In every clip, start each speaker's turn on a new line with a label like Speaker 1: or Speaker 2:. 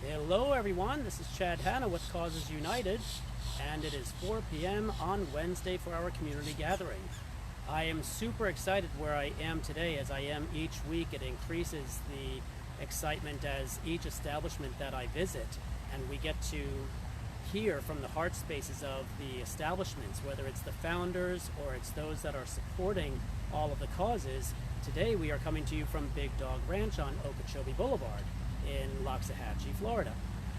Speaker 1: Hello everyone, this is Chad Hanna with Causes United, and it is 4 p.m. on Wednesday for our community gathering. I am super excited where I am today, as I am each week. It increases the excitement as each establishment that I visit, and we get to hear from the heart spaces of the establishments, whether it's the founders or it's those that are supporting all of the causes. Today we are coming to you from Big Dog Ranch on Okeechobee Boulevard in Loxahatchee, Florida.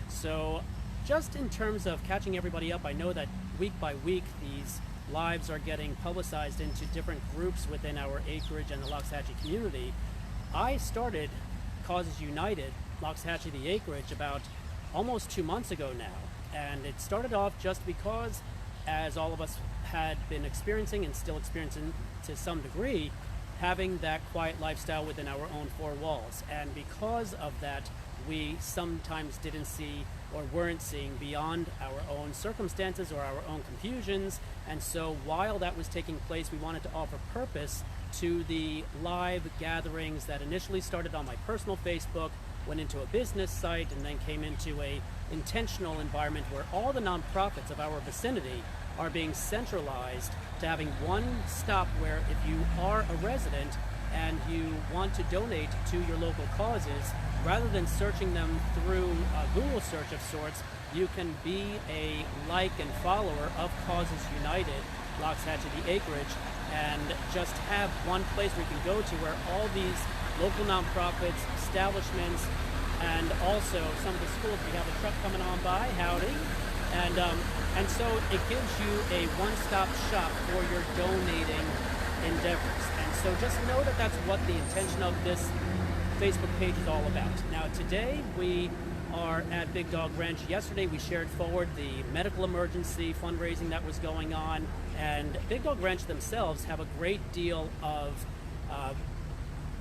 Speaker 1: So just in terms of catching everybody up, I know that week by week these lives are getting publicized into different groups within our acreage and the Loxahatchee community. I started Causes United, Loxahatchee the acreage, about almost 2 months ago now. And it started off just because, as all of us had been experiencing and still experiencing to some degree, having that quiet lifestyle within our own four walls. And because of that, we sometimes didn't see or weren't seeing beyond our own circumstances or our own confusions. And so while that was taking place, we wanted to offer purpose to the live gatherings that initially started on my personal Facebook, went into a business site, and then came into a intentional environment where all the nonprofits of our vicinity are being centralized to having one stop where if you are a resident and you want to donate to your local causes, rather than searching them through a Google search of sorts, you can be a like and follower of Causes United, Loxahatchee the acreage, and just have one place where you can go to where all these local nonprofits, establishments, and also some of the schools. We have a truck coming on by, howdy, and so it gives you a one-stop shop for your donating endeavors. And so just know that that's what the intention of this Facebook page is all about. Now today we are at Big Dog Ranch. Yesterday we shared forward the medical emergency fundraising that was going on, and Big Dog Ranch themselves have a great deal of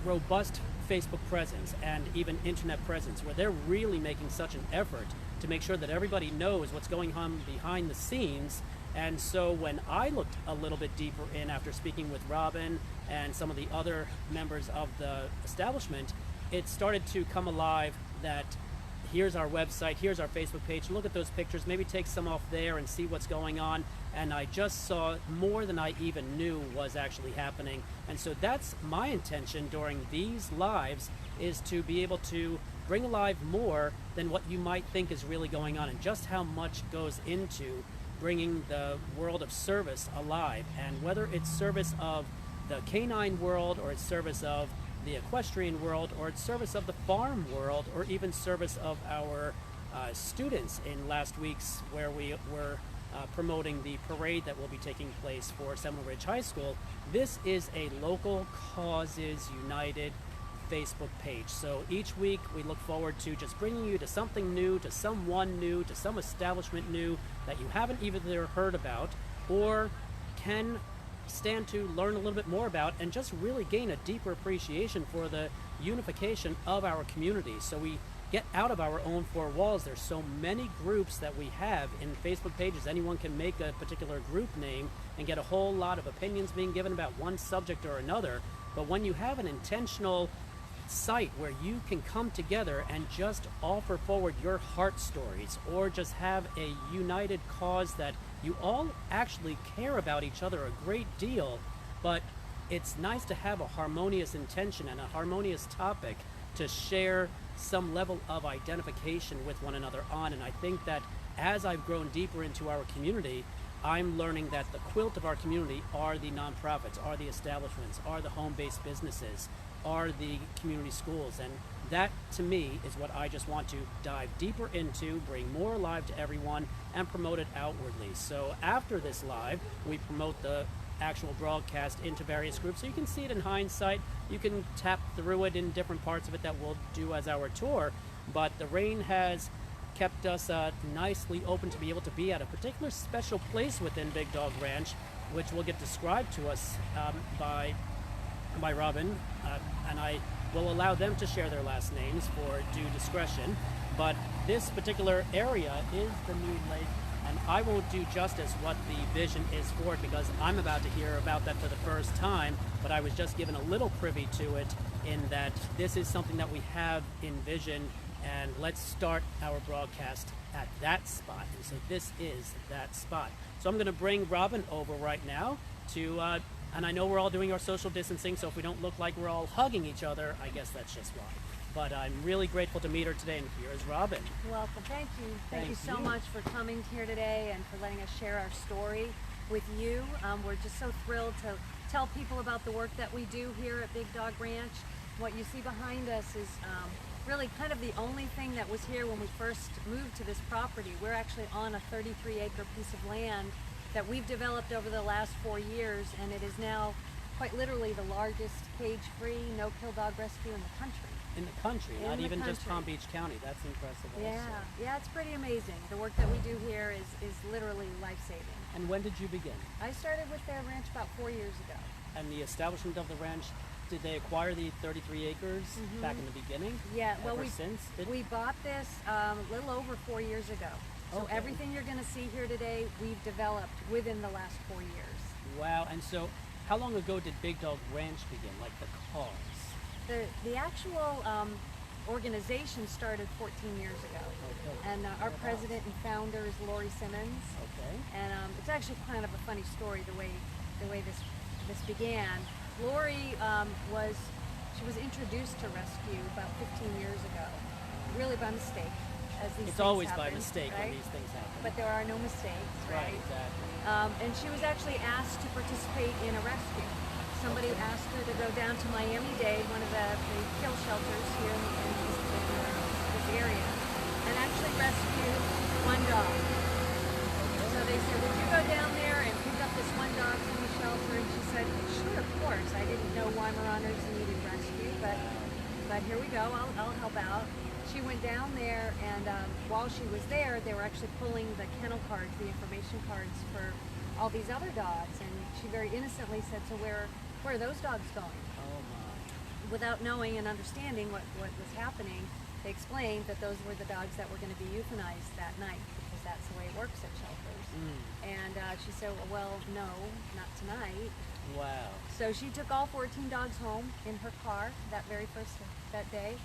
Speaker 1: robust Facebook presence and even internet presence, where they're really making such an effort to make sure that everybody knows what's going on behind the scenes. And so when I looked a little bit deeper in after speaking with Robin and some of the other members of the establishment, it started to come alive that here's our website, here's our Facebook page, look at those pictures, maybe take some off there and see what's going on. And I just saw more than I even knew was actually happening. And so that's my intention during these lives, is to be able to bring alive more than what you might think is really going on, and just how much goes into bringing the world of service alive. And whether it's service of the canine world, or it's service of the equestrian world, or it's service of the farm world, or even service of our students in last week's, where we were promoting the parade that will be taking place for Seminole Ridge High School. This is a local Causes United Facebook page. So each week we look forward to just bringing you to something new, to someone new, to some establishment new that you haven't either heard about or can stand to learn a little bit more about, and just really gain a deeper appreciation for the unification of our community. So we get out of our own four walls. There's so many groups that we have in Facebook pages. Anyone can make a particular group name and get a whole lot of opinions being given about one subject or another. But when you have an intentional site where you can come together and just offer forward your heart stories, or just have a united cause that you all actually care about each other a great deal, but it's nice to have a harmonious intention and a harmonious topic to share some level of identification with one another on. And I think that as I've grown deeper into our community, I'm learning that the quilt of our community are the nonprofits, are the establishments, are the home-based businesses, are the community schools. And that, to me, is what I just want to dive deeper into, bring more alive to everyone, and promote it outwardly. So after this live, we promote the actual broadcast into various groups, so you can see it in hindsight. You can tap through it in different parts of it that we'll do as our tour. But the rain has kept us nicely open to be able to be at a particular special place within Big Dog Ranch, which will get described to us by Robin, and I will allow them to share their last names for due discretion. But this particular area is the new lake And I won't do justice what the vision is for it because I'm about to hear about that for the first time, but I was just given a little privy to it in that this is something that we have in vision, and let's start our broadcast at that spot. And so this is that spot. So I'm going to bring Robin over right now to, and I know we're all doing our social distancing, so if we don't look like we're all hugging each other, I guess that's just why. But I'm really grateful to meet her today, and here is Robin.
Speaker 2: Welcome. Thank you. Thank you so much for coming here today and for letting us share our story with you. We're just so thrilled to tell people about the work that we do here at Big Dog Ranch. What you see behind us is really kind of the only thing that was here when we first moved to this property. We're actually on a 33-acre piece of land that we've developed over the last 4 years, and it is now quite literally the largest cage-free, no-kill dog rescue in the country.
Speaker 1: In the country, not even just Palm Beach County. That's impressive also.
Speaker 2: Yeah, it's pretty amazing. The work that we do here is literally life-saving.
Speaker 1: And when did you begin?
Speaker 2: I started with their ranch about 4 years ago.
Speaker 1: And the establishment of the ranch, did they acquire the 33 acres back in the beginning?
Speaker 2: Yeah, well,
Speaker 1: since
Speaker 2: we bought this a little over 4 years ago. So everything you're going to see here today, we've developed within the last 4 years.
Speaker 1: Wow, and so how long ago did Big Dog Ranch begin, like the cause?
Speaker 2: The actual organization started 14 years ago, and our president and founder is Lori Simmons. And it's actually kind of a funny story the way this began. Lori was introduced to rescue about 15 years ago, really by mistake, as these
Speaker 1: It's
Speaker 2: things
Speaker 1: always
Speaker 2: happen,
Speaker 1: by mistake
Speaker 2: right?
Speaker 1: when these things happen.
Speaker 2: But there are no mistakes, right?
Speaker 1: Exactly.
Speaker 2: And she was actually asked to participate in a rescue. Somebody asked her to go down to Miami-Dade, one of the kill shelters here in this area, and actually rescue one dog. So they said, would you go down there and pick up this one dog from the shelter? And she said, sure, of course. I didn't know Weimaraners needed rescue, but here we go, I'll help out. She went down there, and while she was there, they were actually pulling the kennel cards, the information cards for all these other dogs, and she very innocently said, so where are those dogs going?
Speaker 1: Oh my.
Speaker 2: Without knowing and understanding what was happening, they explained that those were the dogs that were going to be euthanized that night, because that's the way it works at shelters. And she said, well, no, not tonight.
Speaker 1: Wow.
Speaker 2: So she took all 14 dogs home in her car that day.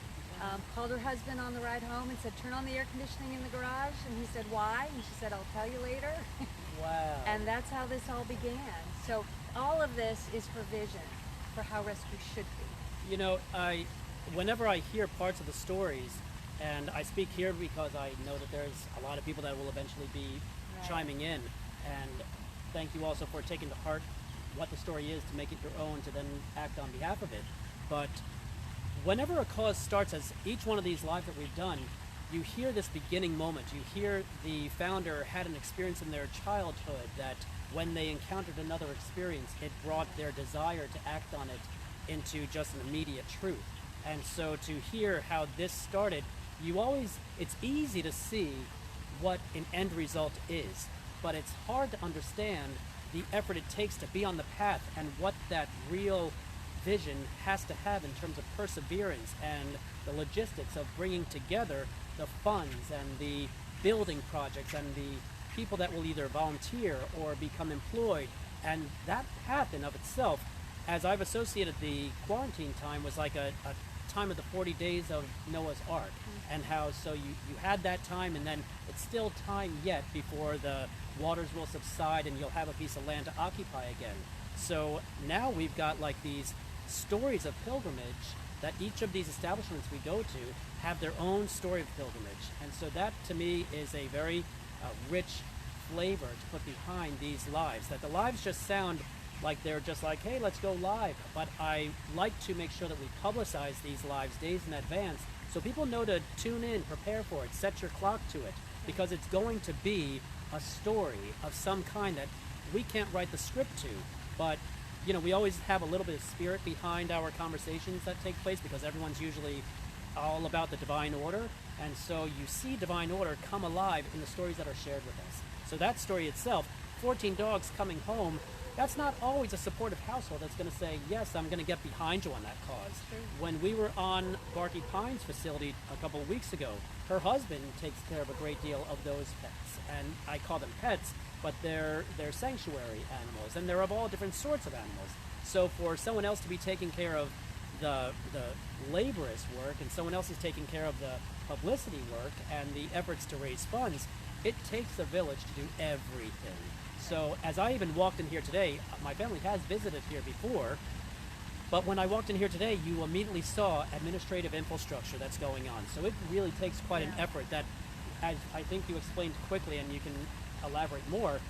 Speaker 2: Called her husband on the ride home and said, turn on the air conditioning in the garage. And he said, why? And she said, I'll tell you later.
Speaker 1: Wow.
Speaker 2: And that's how this all began. So all of this is for vision, for how rescue should be.
Speaker 1: You know, whenever I hear parts of the stories, and I speak here because I know that there's a lot of people that will eventually be chiming in, and thank you also for taking to heart what the story is to make it your own, to then act on behalf of it. But whenever a cause starts, as each one of these lives that we've done, you hear this beginning moment. You hear the founder had an experience in their childhood that when they encountered another experience, it brought their desire to act on it into just an immediate truth. And so to hear how this started, it's easy to see what an end result is, but it's hard to understand the effort it takes to be on the path and what that real vision has to have in terms of perseverance and the logistics of bringing together the funds and the building projects and the people that will either volunteer or become employed. And that path in of itself, as I've associated the quarantine time, was like a time of the 40 days of Noah's Ark. And how so you had that time, and then it's still time yet before the waters will subside and you'll have a piece of land to occupy again. So now we've got like these stories of pilgrimage that each of these establishments we go to have their own story of pilgrimage. And so that to me is a very rich flavor to put behind these lives, that the lives just sound like they're just like, hey, let's go live. But I like to make sure that we publicize these lives days in advance so people know to tune in, prepare for it, set your clock to it, because it's going to be a story of some kind that we can't write the script to. But you know, we always have a little bit of spirit behind our conversations that take place because everyone's usually all about the divine order. And so you see divine order come alive in the stories that are shared with us. So that story itself, 14 dogs coming home, that's not always a supportive household that's going to say, yes, I'm going to get behind you on that cause. When we were on Barky Pines facility a couple of weeks ago, her husband takes care of a great deal of those pets. And I call them pets, but they're sanctuary animals, and they're of all different sorts of animals. So for someone else to be taking care of the laborious work, and someone else is taking care of the publicity work and the efforts to raise funds, it takes a village to do everything. So as I even walked in here today, my family has visited here before, but when I walked in here today, you immediately saw administrative infrastructure that's going on. So it really takes quite an effort that, as I think you explained quickly, and you can elaborate more,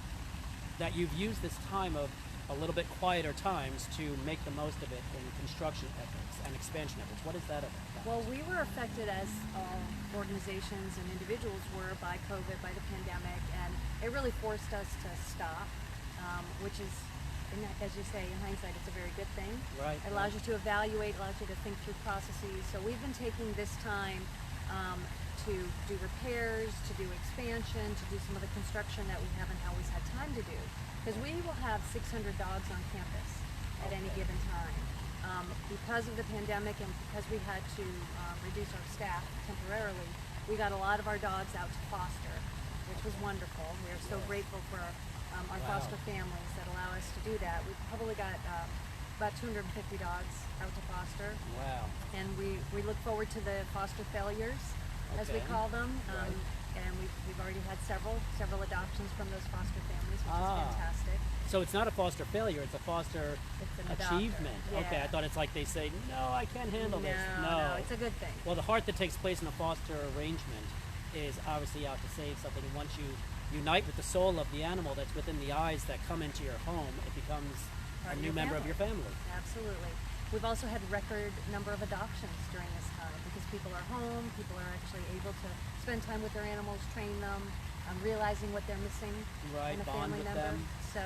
Speaker 1: that you've used this time of a little bit quieter times to make the most of it in construction efforts and expansion efforts. What is that about?
Speaker 2: Well, we were affected, as organizations and individuals were, by COVID, by the pandemic, and it really forced us to stop, which is, as you say, in hindsight, it's a very good thing.
Speaker 1: Right.
Speaker 2: It allows you to evaluate, allows you to think through processes. So we've been taking this time to do repairs, to do expansion, to do some of the construction that we haven't always had time to do. Because we will have 600 dogs on campus at any given time. Because of the pandemic and because we had to reduce our staff temporarily, we got a lot of our dogs out to foster, which was wonderful. We are so grateful for our foster families that allow us to do that. We've probably got about 250 dogs out to foster.
Speaker 1: Wow.
Speaker 2: And we look forward to the foster failures, as we call them. And we've already had several adoptions from those foster families, which is fantastic.
Speaker 1: So it's not a foster failure, it's a foster achievement.
Speaker 2: Yeah.
Speaker 1: Okay, I thought it's like they say, no, I can't handle this.
Speaker 2: No, it's a good thing.
Speaker 1: Well, the heart that takes place in a foster arrangement is obviously out to save something. And once you unite with the soul of the animal that's within the eyes that come into your home, it becomes a new member of your family.
Speaker 2: Absolutely. We've also had record number of adoptions during this time because people are home, people are actually able to spend time with their animals, train them, realizing what they're missing in a
Speaker 1: bond
Speaker 2: family
Speaker 1: with
Speaker 2: member.
Speaker 1: them.
Speaker 2: So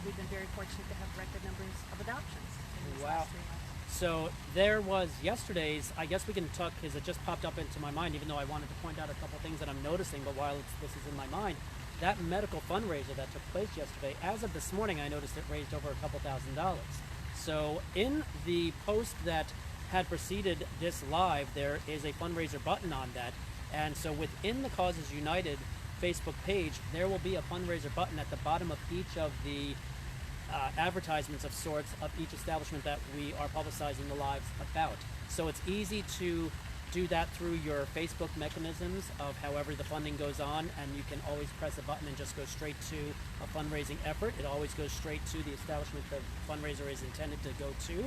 Speaker 2: we've been very fortunate to have record numbers of adoptions in these
Speaker 1: Wow.
Speaker 2: last 3 months.
Speaker 1: So there was yesterday's, I guess we can talk, because it just popped up into my mind, even though I wanted to point out a couple things that I'm noticing, but while this is in my mind, that medical fundraiser that took place yesterday, as of this morning, I noticed it raised over a couple $1,000s. So in the post that had preceded this live, there is a fundraiser button on that. And so within the Causes United Facebook page, there will be a fundraiser button at the bottom of each of the advertisements of sorts of each establishment that we are publicizing the lives about. So it's easy to do that through your Facebook mechanisms of however the funding goes on, and you can always press a button and just go straight to a fundraising effort. It always goes straight to the establishment the fundraiser is intended to go to,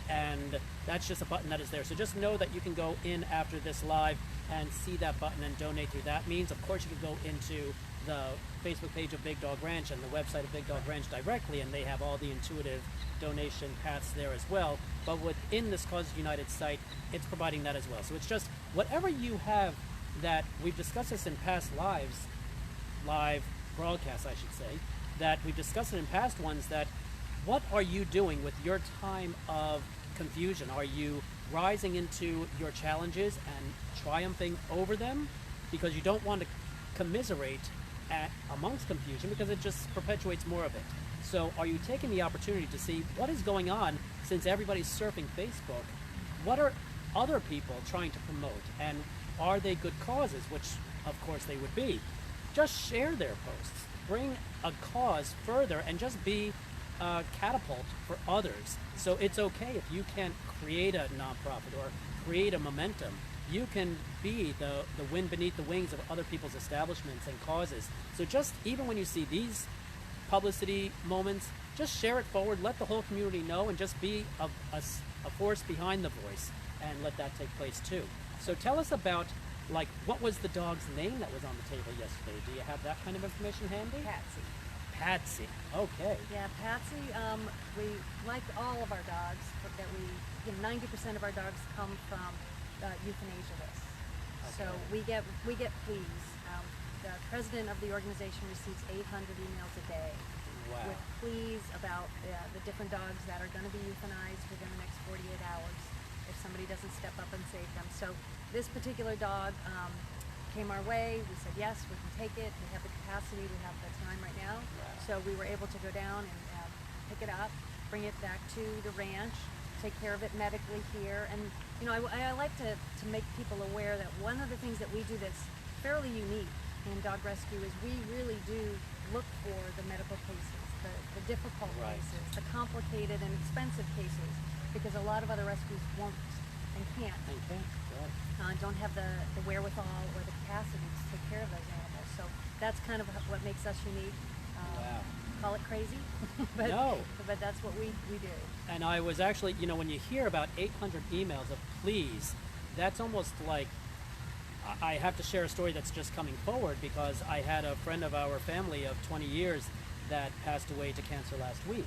Speaker 1: and that's just a button that is there. So just know that you can go in after this live and see that button and donate through that means. Of course, you can go into the Facebook page of Big Dog Ranch and the website of Big Dog Ranch directly, and they have all the intuitive donation paths there as well. But within this Causes United site, it's providing that as well. So it's just whatever you have that we've discussed this in past live broadcasts, I should say, that we've discussed it in past ones, that what are you doing with your time of confusion? Are you rising into your challenges and triumphing over them? Because you don't want to commiserate amongst confusion, because it just perpetuates more of it. So are you taking the opportunity to see what is going on, since everybody's surfing Facebook? What are other people trying to promote, and are they good causes, which of course they would be? Just share their posts, bring a cause further, and just be a catapult for others. So it's okay if you can't create a nonprofit or create a momentum. You can be the wind beneath the wings of other people's establishments and causes. So just even when you see these publicity moments, just share it forward, let the whole community know, and just be a force behind the voice, and let that take place too. So tell us about, like, what was the dog's name that was on the table yesterday? Do you have that kind of information handy?
Speaker 2: Patsy.
Speaker 1: Patsy. Okay.
Speaker 2: Yeah, Patsy. We, like all of our dogs, that 90% of our dogs come from euthanasia lists.
Speaker 1: Okay.
Speaker 2: So we get pleas. The president of the organization receives 800 emails a day with pleas about the different dogs that are going to be euthanized within the next 48 hours if somebody doesn't step up and save them. So this particular dog came our way. We said, yes, we can take it. We have the capacity. We have the time right now. So we were able to go down and pick it up, bring it back to the ranch, take care of it medically here. And you know, I like to make people aware that one of the things that we do that's fairly unique in dog rescue is we really do look for the medical cases, the difficult cases, the complicated and expensive cases, because a lot of other rescues won't and can't. Don't have the wherewithal or the capacity to take care of those animals. So that's kind of what makes us unique. Call it crazy, but, but that's what we do.
Speaker 1: And I was actually, you know, when you hear about 800 emails of pleas, that's almost like, I have to share a story that's just coming forward, because I had a friend of our family of 20 years that passed away to cancer last week.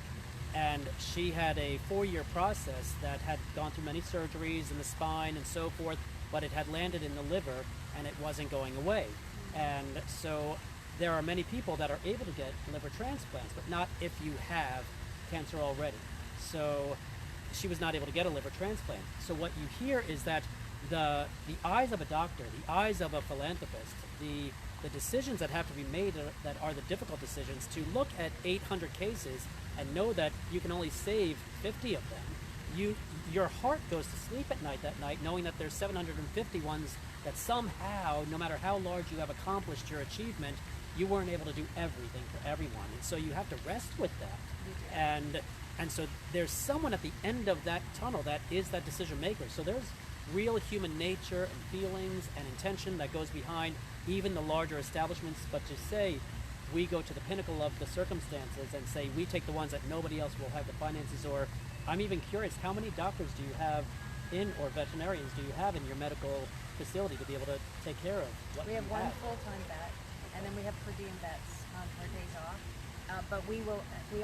Speaker 1: And she had a 4-year process that had gone through many surgeries in the spine and so forth, but it had landed in the liver and it wasn't going away. And so there are many people that are able to get liver transplants, but not if you have cancer already. So she was not able to get a liver transplant. So what you hear is that the eyes of a doctor, the eyes of a philanthropist, the decisions that have to be made that are the difficult decisions, to look at 800 cases and know that you can only save 50 of them, your heart goes to sleep at night that night knowing that there's 750 ones that somehow, no matter how large you have accomplished your achievement, you weren't able to do everything for everyone. And so you have to rest with that. And so there's someone at the end of that tunnel that is that decision maker. So there's real human nature and feelings and intention that goes behind even the larger establishments. But to say we go to the pinnacle of the circumstances and say we take the ones that nobody else will have the finances, or I'm even curious, how many doctors do you have or veterinarians do you have in your medical facility to be able to take care of what
Speaker 2: we have
Speaker 1: you
Speaker 2: one full-time vet, and then we have per diem vets on their days off. But we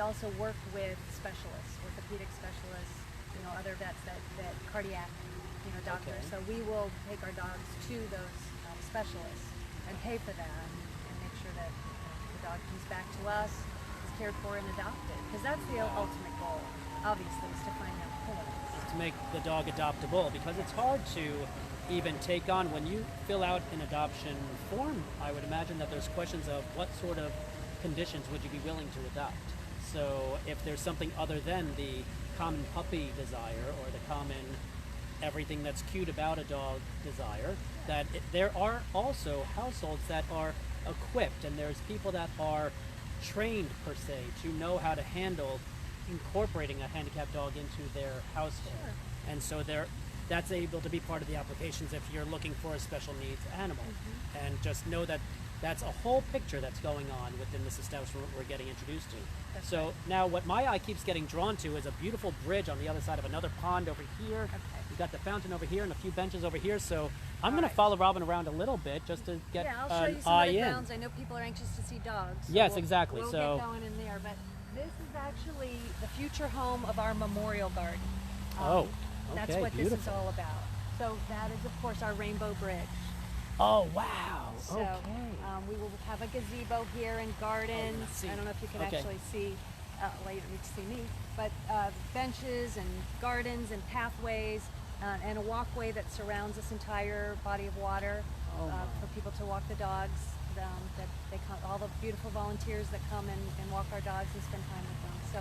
Speaker 2: also work with specialists, orthopedic specialists, you know, other vets that cardiac, you know, doctors.
Speaker 1: Okay.
Speaker 2: So we will take our dogs to those specialists and pay for that, and make sure that the dog comes back to us, is cared for and adopted, because that's the ultimate goal, obviously, is to find that home.
Speaker 1: to make the dog adoptable, because it's hard to even take on. When you fill out an adoption form, I would imagine that there's questions of what sort of conditions would you be willing to adopt. So if there's something other than the common puppy desire or the common everything that's cute about a dog desire, that there are also households that are equipped, and there's people that are trained per se to know how to handle incorporating a handicapped dog into their household.
Speaker 2: Sure.
Speaker 1: And so that's able to be part of the applications if you're looking for a special needs animal. And just know that that's a whole picture that's going on within this establishment we're getting introduced to.
Speaker 2: That's
Speaker 1: so
Speaker 2: right.
Speaker 1: now what my eye keeps getting drawn to is a beautiful bridge on the other side of another pond over here.
Speaker 2: Okay.
Speaker 1: We've got the fountain over here and a few benches over here. So I'm
Speaker 2: All
Speaker 1: going
Speaker 2: right.
Speaker 1: to follow Robin around a little bit just to get
Speaker 2: Yeah, I'll show
Speaker 1: an
Speaker 2: you some
Speaker 1: eye
Speaker 2: of the
Speaker 1: in.
Speaker 2: grounds. I know people are anxious to see dogs. So
Speaker 1: Yes, exactly.
Speaker 2: We'll
Speaker 1: So-
Speaker 2: get going in there, but this is actually the future home of our memorial garden.
Speaker 1: Oh,
Speaker 2: That's
Speaker 1: okay,
Speaker 2: what this is
Speaker 1: beautiful.
Speaker 2: all about. So that is, of course, our rainbow bridge.
Speaker 1: Oh, wow.
Speaker 2: So
Speaker 1: Okay.
Speaker 2: we will have a gazebo here and gardens.
Speaker 1: see.
Speaker 2: I don't know if you can
Speaker 1: Okay.
Speaker 2: actually see, later you can see me, but benches and gardens and pathways and a walkway that surrounds this entire body of water
Speaker 1: Oh, my.
Speaker 2: for people to walk the dogs. That they come, all the beautiful volunteers that come and walk our dogs and spend time with them. So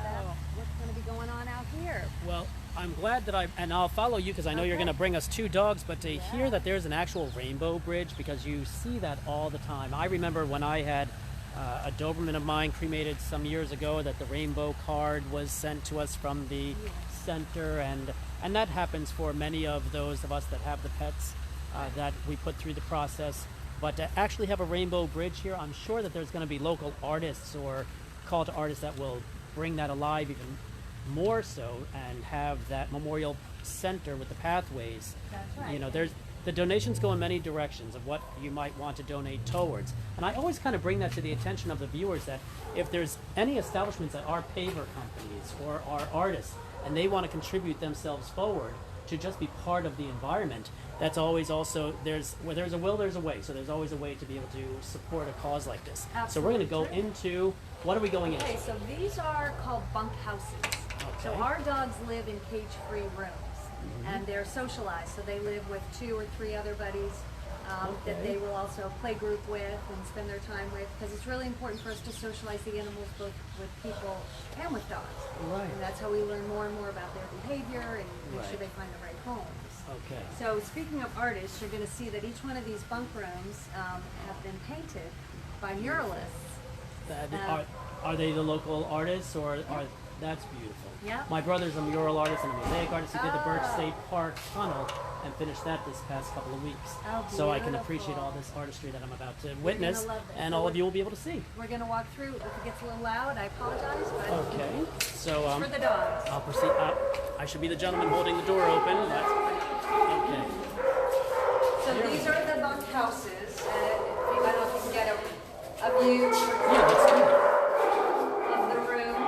Speaker 2: that's what's going to be going on out here.
Speaker 1: Well, I'm glad that and I'll follow you because I know you're
Speaker 2: Okay.
Speaker 1: going to bring us 2 dogs, but to hear
Speaker 2: Yeah.
Speaker 1: that there's an actual rainbow bridge, because you see that all the time. I remember when I had a Doberman of mine cremated some years ago, that the rainbow card was sent to us from the center, and that happens for many of those of us that have the pets that we put through the process. But to actually have a rainbow bridge here, I'm sure that there's going to be local artists or call to artists that will bring that alive even more so, and have that memorial center with the pathways.
Speaker 2: That's right.
Speaker 1: You know, the donations go in many directions of what you might want to donate towards. And I always kind of bring that to the attention of the viewers, that if there's any establishments that are paver companies or are artists and they want to contribute themselves forward to just be part of the environment, that's always also, where there's a will, there's a way. So there's always a way to be able to support a cause like this. So we're going to go
Speaker 2: Absolutely.
Speaker 1: into, what are we going into?
Speaker 2: Okay, so these are called bunk houses. So
Speaker 1: Okay.
Speaker 2: our dogs live in cage-free rooms, and they're socialized. So they live with 2 or 3 other buddies that they will also play group with and spend their time with, because it's really important for us to socialize the animals both with people and with dogs.
Speaker 1: Right.
Speaker 2: And that's how we learn more and more about their behavior and make sure
Speaker 1: Right.
Speaker 2: they find the right homes.
Speaker 1: Okay.
Speaker 2: So speaking of artists, you're going to see that each one of these bunk rooms have been painted by muralists.
Speaker 1: Are they the local artists, or are that's beautiful?
Speaker 2: Yeah.
Speaker 1: My brother's a mural artist and a mosaic artist. He did the Birch State Park tunnel and finished that this past couple of weeks.
Speaker 2: Oh,
Speaker 1: so I can
Speaker 2: beautiful.
Speaker 1: appreciate all this artistry that I'm about to witness,
Speaker 2: love this.
Speaker 1: and
Speaker 2: So
Speaker 1: all of you will be able to see.
Speaker 2: We're going to walk through. If it gets a little loud, I apologize, but
Speaker 1: Okay. So
Speaker 2: for the dogs.
Speaker 1: I'll proceed. I should be the gentleman holding the door open, but okay.
Speaker 2: So these are the bunk houses. I don't know if you can get a view
Speaker 1: Yeah, let's do it.
Speaker 2: of the room.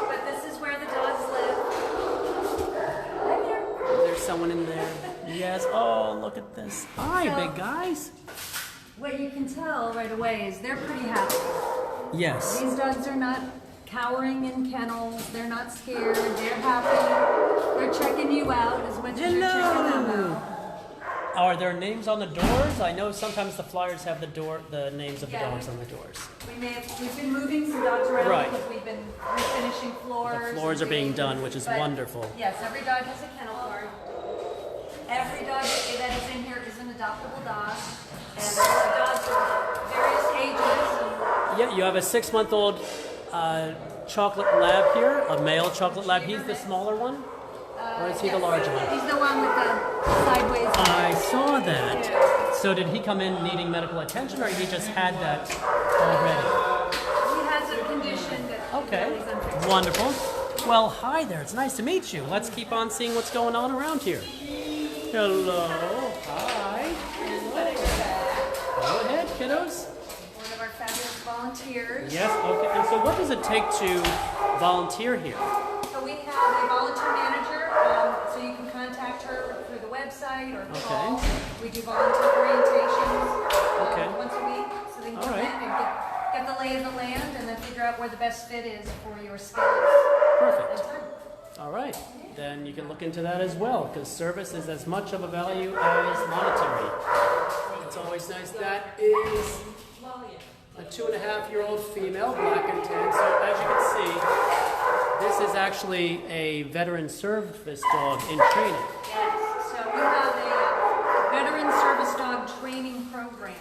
Speaker 2: But this is where the dogs live. Right here.
Speaker 1: There's someone in there. Yes. Oh, look at this. Hi,
Speaker 2: So-
Speaker 1: big guys.
Speaker 2: What you can tell right away is they're pretty happy.
Speaker 1: Yes.
Speaker 2: These dogs are not cowering in kennels. They're not scared. They're happy. They're checking you out as much as you're checking them out.
Speaker 1: Are there names on the doors? I know sometimes the flyers have the names of the
Speaker 2: Yeah.
Speaker 1: dogs on the doors.
Speaker 2: We've been moving some dogs around
Speaker 1: Right.
Speaker 2: because we've been refinishing floors.
Speaker 1: The floors
Speaker 2: and
Speaker 1: are being
Speaker 2: things.
Speaker 1: done, which is
Speaker 2: But
Speaker 1: wonderful.
Speaker 2: Yes, every dog has a kennel card. Every dog that is in here is an adoptable dog. And there are dogs of various ages. And
Speaker 1: Yeah, you have a 6-month-old chocolate lab here, a male chocolate lab. He's the smaller one, or is he the larger one?
Speaker 2: he's the one with the sideways.
Speaker 1: I saw that.
Speaker 2: Yeah.
Speaker 1: So did he come in needing medical attention, or he just had that already?
Speaker 2: He has a condition that
Speaker 1: Okay,
Speaker 2: he's under.
Speaker 1: wonderful. Well, hi there. It's nice to meet you. Let's keep on seeing what's going on around here. Hello. Hi. Go ahead, kiddos.
Speaker 2: One of our fabulous volunteers.
Speaker 1: Yes, okay. And so what does it take to volunteer here?
Speaker 2: So we have a volunteer manager, so you can contact her through the website or call. We do volunteer orientations once a week, so they can come in and get the lay of the land and then figure out where the best fit is for your skills and
Speaker 1: Perfect.
Speaker 2: time.
Speaker 1: All right. Then you can look into that as well, because service is as much of a value as monetary. It's always nice. That is a 2.5-year-old female, black and tan. So as you can see, this is actually a veteran service dog in training.
Speaker 2: Yes, so we have a veteran service dog training program.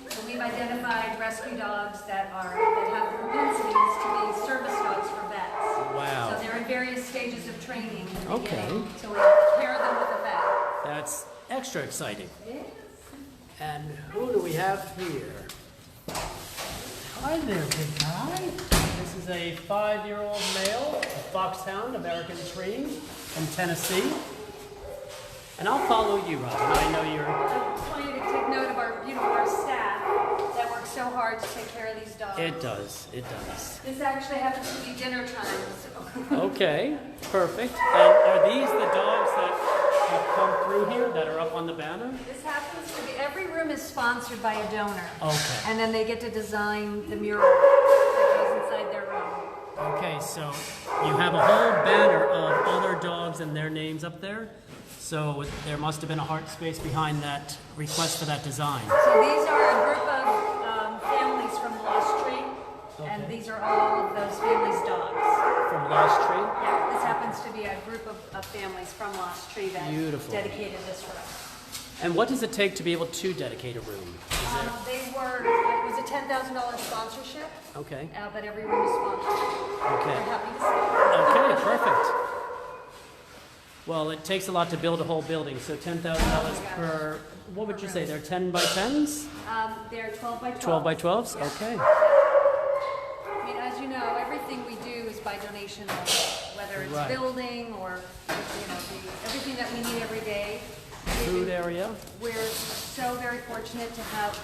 Speaker 2: So we've identified rescue dogs that have propensities to be service dogs for vets.
Speaker 1: Wow.
Speaker 2: So they're in various stages of training in the
Speaker 1: Okay.
Speaker 2: beginning. So we pair them with a vet.
Speaker 1: That's extra exciting.
Speaker 2: Yes.
Speaker 1: And who do we have here? Hi there, big guy. This is a 5-year-old male, a foxhound, American tree from Tennessee. And I'll follow you, Robin. I know you're...
Speaker 2: I just want you to take note of our staff that works so hard to take care of these dogs.
Speaker 1: It does. It does.
Speaker 2: This actually happens to be dinner time. So.
Speaker 1: Okay, perfect. And are these the dogs that have come through here that are up on the banner?
Speaker 2: This happens to be, every room is sponsored by a donor.
Speaker 1: Okay.
Speaker 2: And then they get to design the mural that goes inside their room.
Speaker 1: Okay, so you have a whole banner of other dogs and their names up there. So there must have been a heart space behind that request for that design.
Speaker 2: So these are a group of families from Lost Tree. And
Speaker 1: Okay.
Speaker 2: these are all of those families' dogs.
Speaker 1: From Lost Tree?
Speaker 2: Yeah, this happens to be a group of families from Lost Tree that
Speaker 1: Beautiful.
Speaker 2: dedicated this room.
Speaker 1: And what does it take to be able to dedicate a room?
Speaker 2: It was a $10,000 sponsorship,
Speaker 1: Okay.
Speaker 2: but every room is sponsored.
Speaker 1: Okay.
Speaker 2: I'm happy to say.
Speaker 1: Okay, perfect. Well, it takes a lot to build a whole building, so $10,000 per, what would you say, they're 10 by 10s?
Speaker 2: They're 12 by 12.
Speaker 1: 12 by 12s? Okay.
Speaker 2: I mean, as you know, everything we do is by donation, whether it's
Speaker 1: Right.
Speaker 2: building or everything that we need every day.
Speaker 1: Food area?
Speaker 2: We're so very fortunate to have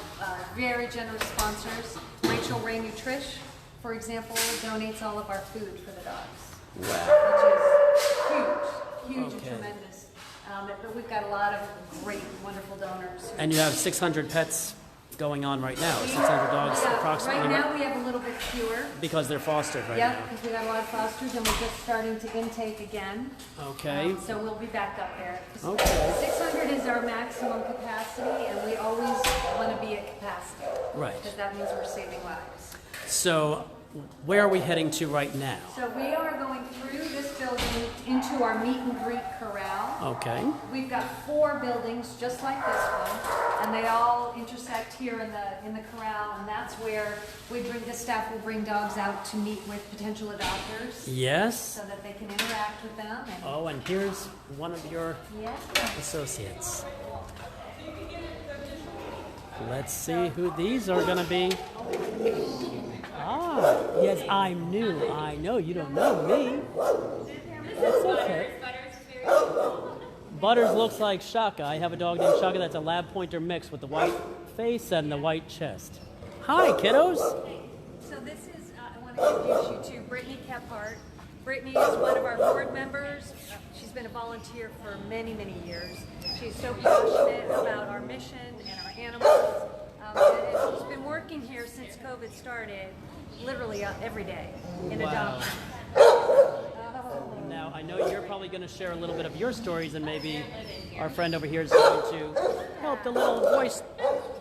Speaker 2: very generous sponsors. Rachel Ray Nutrish, for example, donates all of our food for the dogs,
Speaker 1: Wow.
Speaker 2: which is huge and
Speaker 1: Okay.
Speaker 2: tremendous. But we've got a lot of great, wonderful donors.
Speaker 1: And you have 600 pets going on right now, 600 dogs
Speaker 2: Yeah,
Speaker 1: approximately,
Speaker 2: right now we have a little bit fewer.
Speaker 1: because they're fostered right
Speaker 2: Yep,
Speaker 1: now.
Speaker 2: because we got a lot of fosters and we're just starting to intake again.
Speaker 1: Okay.
Speaker 2: So we'll be back up there.
Speaker 1: Okay.
Speaker 2: 600 100 is our maximum capacity, and we always want to be at capacity.
Speaker 1: Right.
Speaker 2: Because that means we're saving lives.
Speaker 1: So where are we heading to right now?
Speaker 2: So we are going through this building into our meet and greet corral.
Speaker 1: Okay.
Speaker 2: We've got 4 buildings just like this one, and they all intersect here in the corral, and that's where the staff will bring dogs out to meet with potential adopters.
Speaker 1: Yes.
Speaker 2: So that they can interact with them. And
Speaker 1: Oh, and here's one of your
Speaker 2: yeah.
Speaker 1: associates. Let's see who these are going to be. Ah, yes, I'm new. I know you don't know me. That's okay. Butters looks like Shaka. I have a dog named Shaka that's a lab pointer mix with the white face and the white chest. Hi, kiddos.
Speaker 2: So this is, I want to introduce you to Brittany Kephart. Brittany is one of our board members. She's been a volunteer for many, many years. She's so passionate about our mission and our animals. And she's been working here since COVID started, literally every day in adoption.
Speaker 1: Now, I know you're probably going to share a little bit of your stories, and maybe our friend over here is going to help the little voice,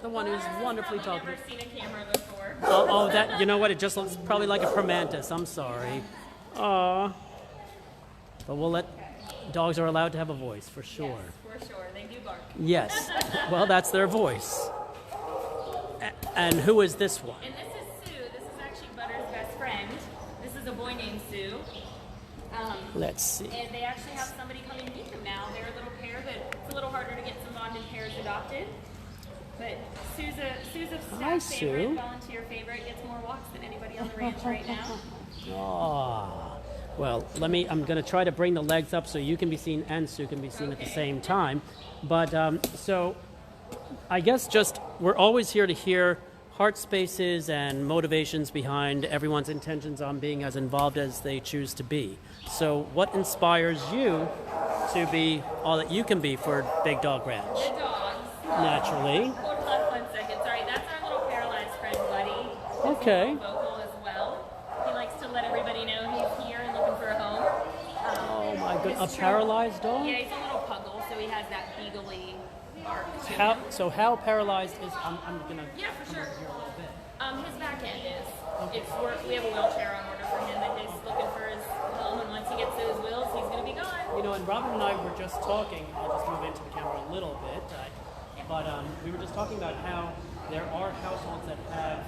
Speaker 1: the one who's wonderfully talking.
Speaker 3: I've never seen a camera before.
Speaker 1: Oh, that, you know what? It just looks probably like a Promantis. I'm sorry. Aw. But we'll let, dogs are allowed to have a voice, for sure.
Speaker 3: Yes, for sure. They do bark.
Speaker 1: Yes. Well, that's their voice. And who is this one?
Speaker 3: And this is Sue. This is actually Butter's best friend. This is a boy named Sue.
Speaker 1: Let's see.
Speaker 3: And they actually have somebody come and meet them now. They're a little pair, but it's a little harder to get some bonded pairs adopted. But Sue's a
Speaker 1: Hi,
Speaker 3: staff favorite,
Speaker 1: Sue.
Speaker 3: volunteer favorite, gets more walks than anybody on the ranch right now.
Speaker 1: Ah. Well, I'm going to try to bring the legs up so you can be seen and Sue can be seen at the same time. But so I guess just we're always here to hear heart spaces and motivations behind everyone's intentions on being as involved as they choose to be. So what inspires you to be all that you can be for Big Dog Ranch?
Speaker 3: The dogs.
Speaker 1: Naturally.
Speaker 3: Hold on 1 second. Sorry, that's our little paralyzed friend, Buddy.
Speaker 1: Okay.
Speaker 3: He's a little vocal as well. He likes to let everybody know he's here and looking for a home.
Speaker 1: Oh my goodness,
Speaker 3: his
Speaker 1: a paralyzed dog?
Speaker 3: Yeah, he's a little puggle, so he has that beagly bark to him.
Speaker 1: How paralyzed is, I'm going to
Speaker 3: Yeah, for
Speaker 1: come
Speaker 3: sure.
Speaker 1: over here a little bit.
Speaker 3: His back end is. We have a wheelchair on order for him, and he's looking for his home. And once he gets those wheels, he's going to be gone.
Speaker 1: You know, and Robin and I were just talking, I'll just move into the camera a little bit, but we were just talking about how there are households that have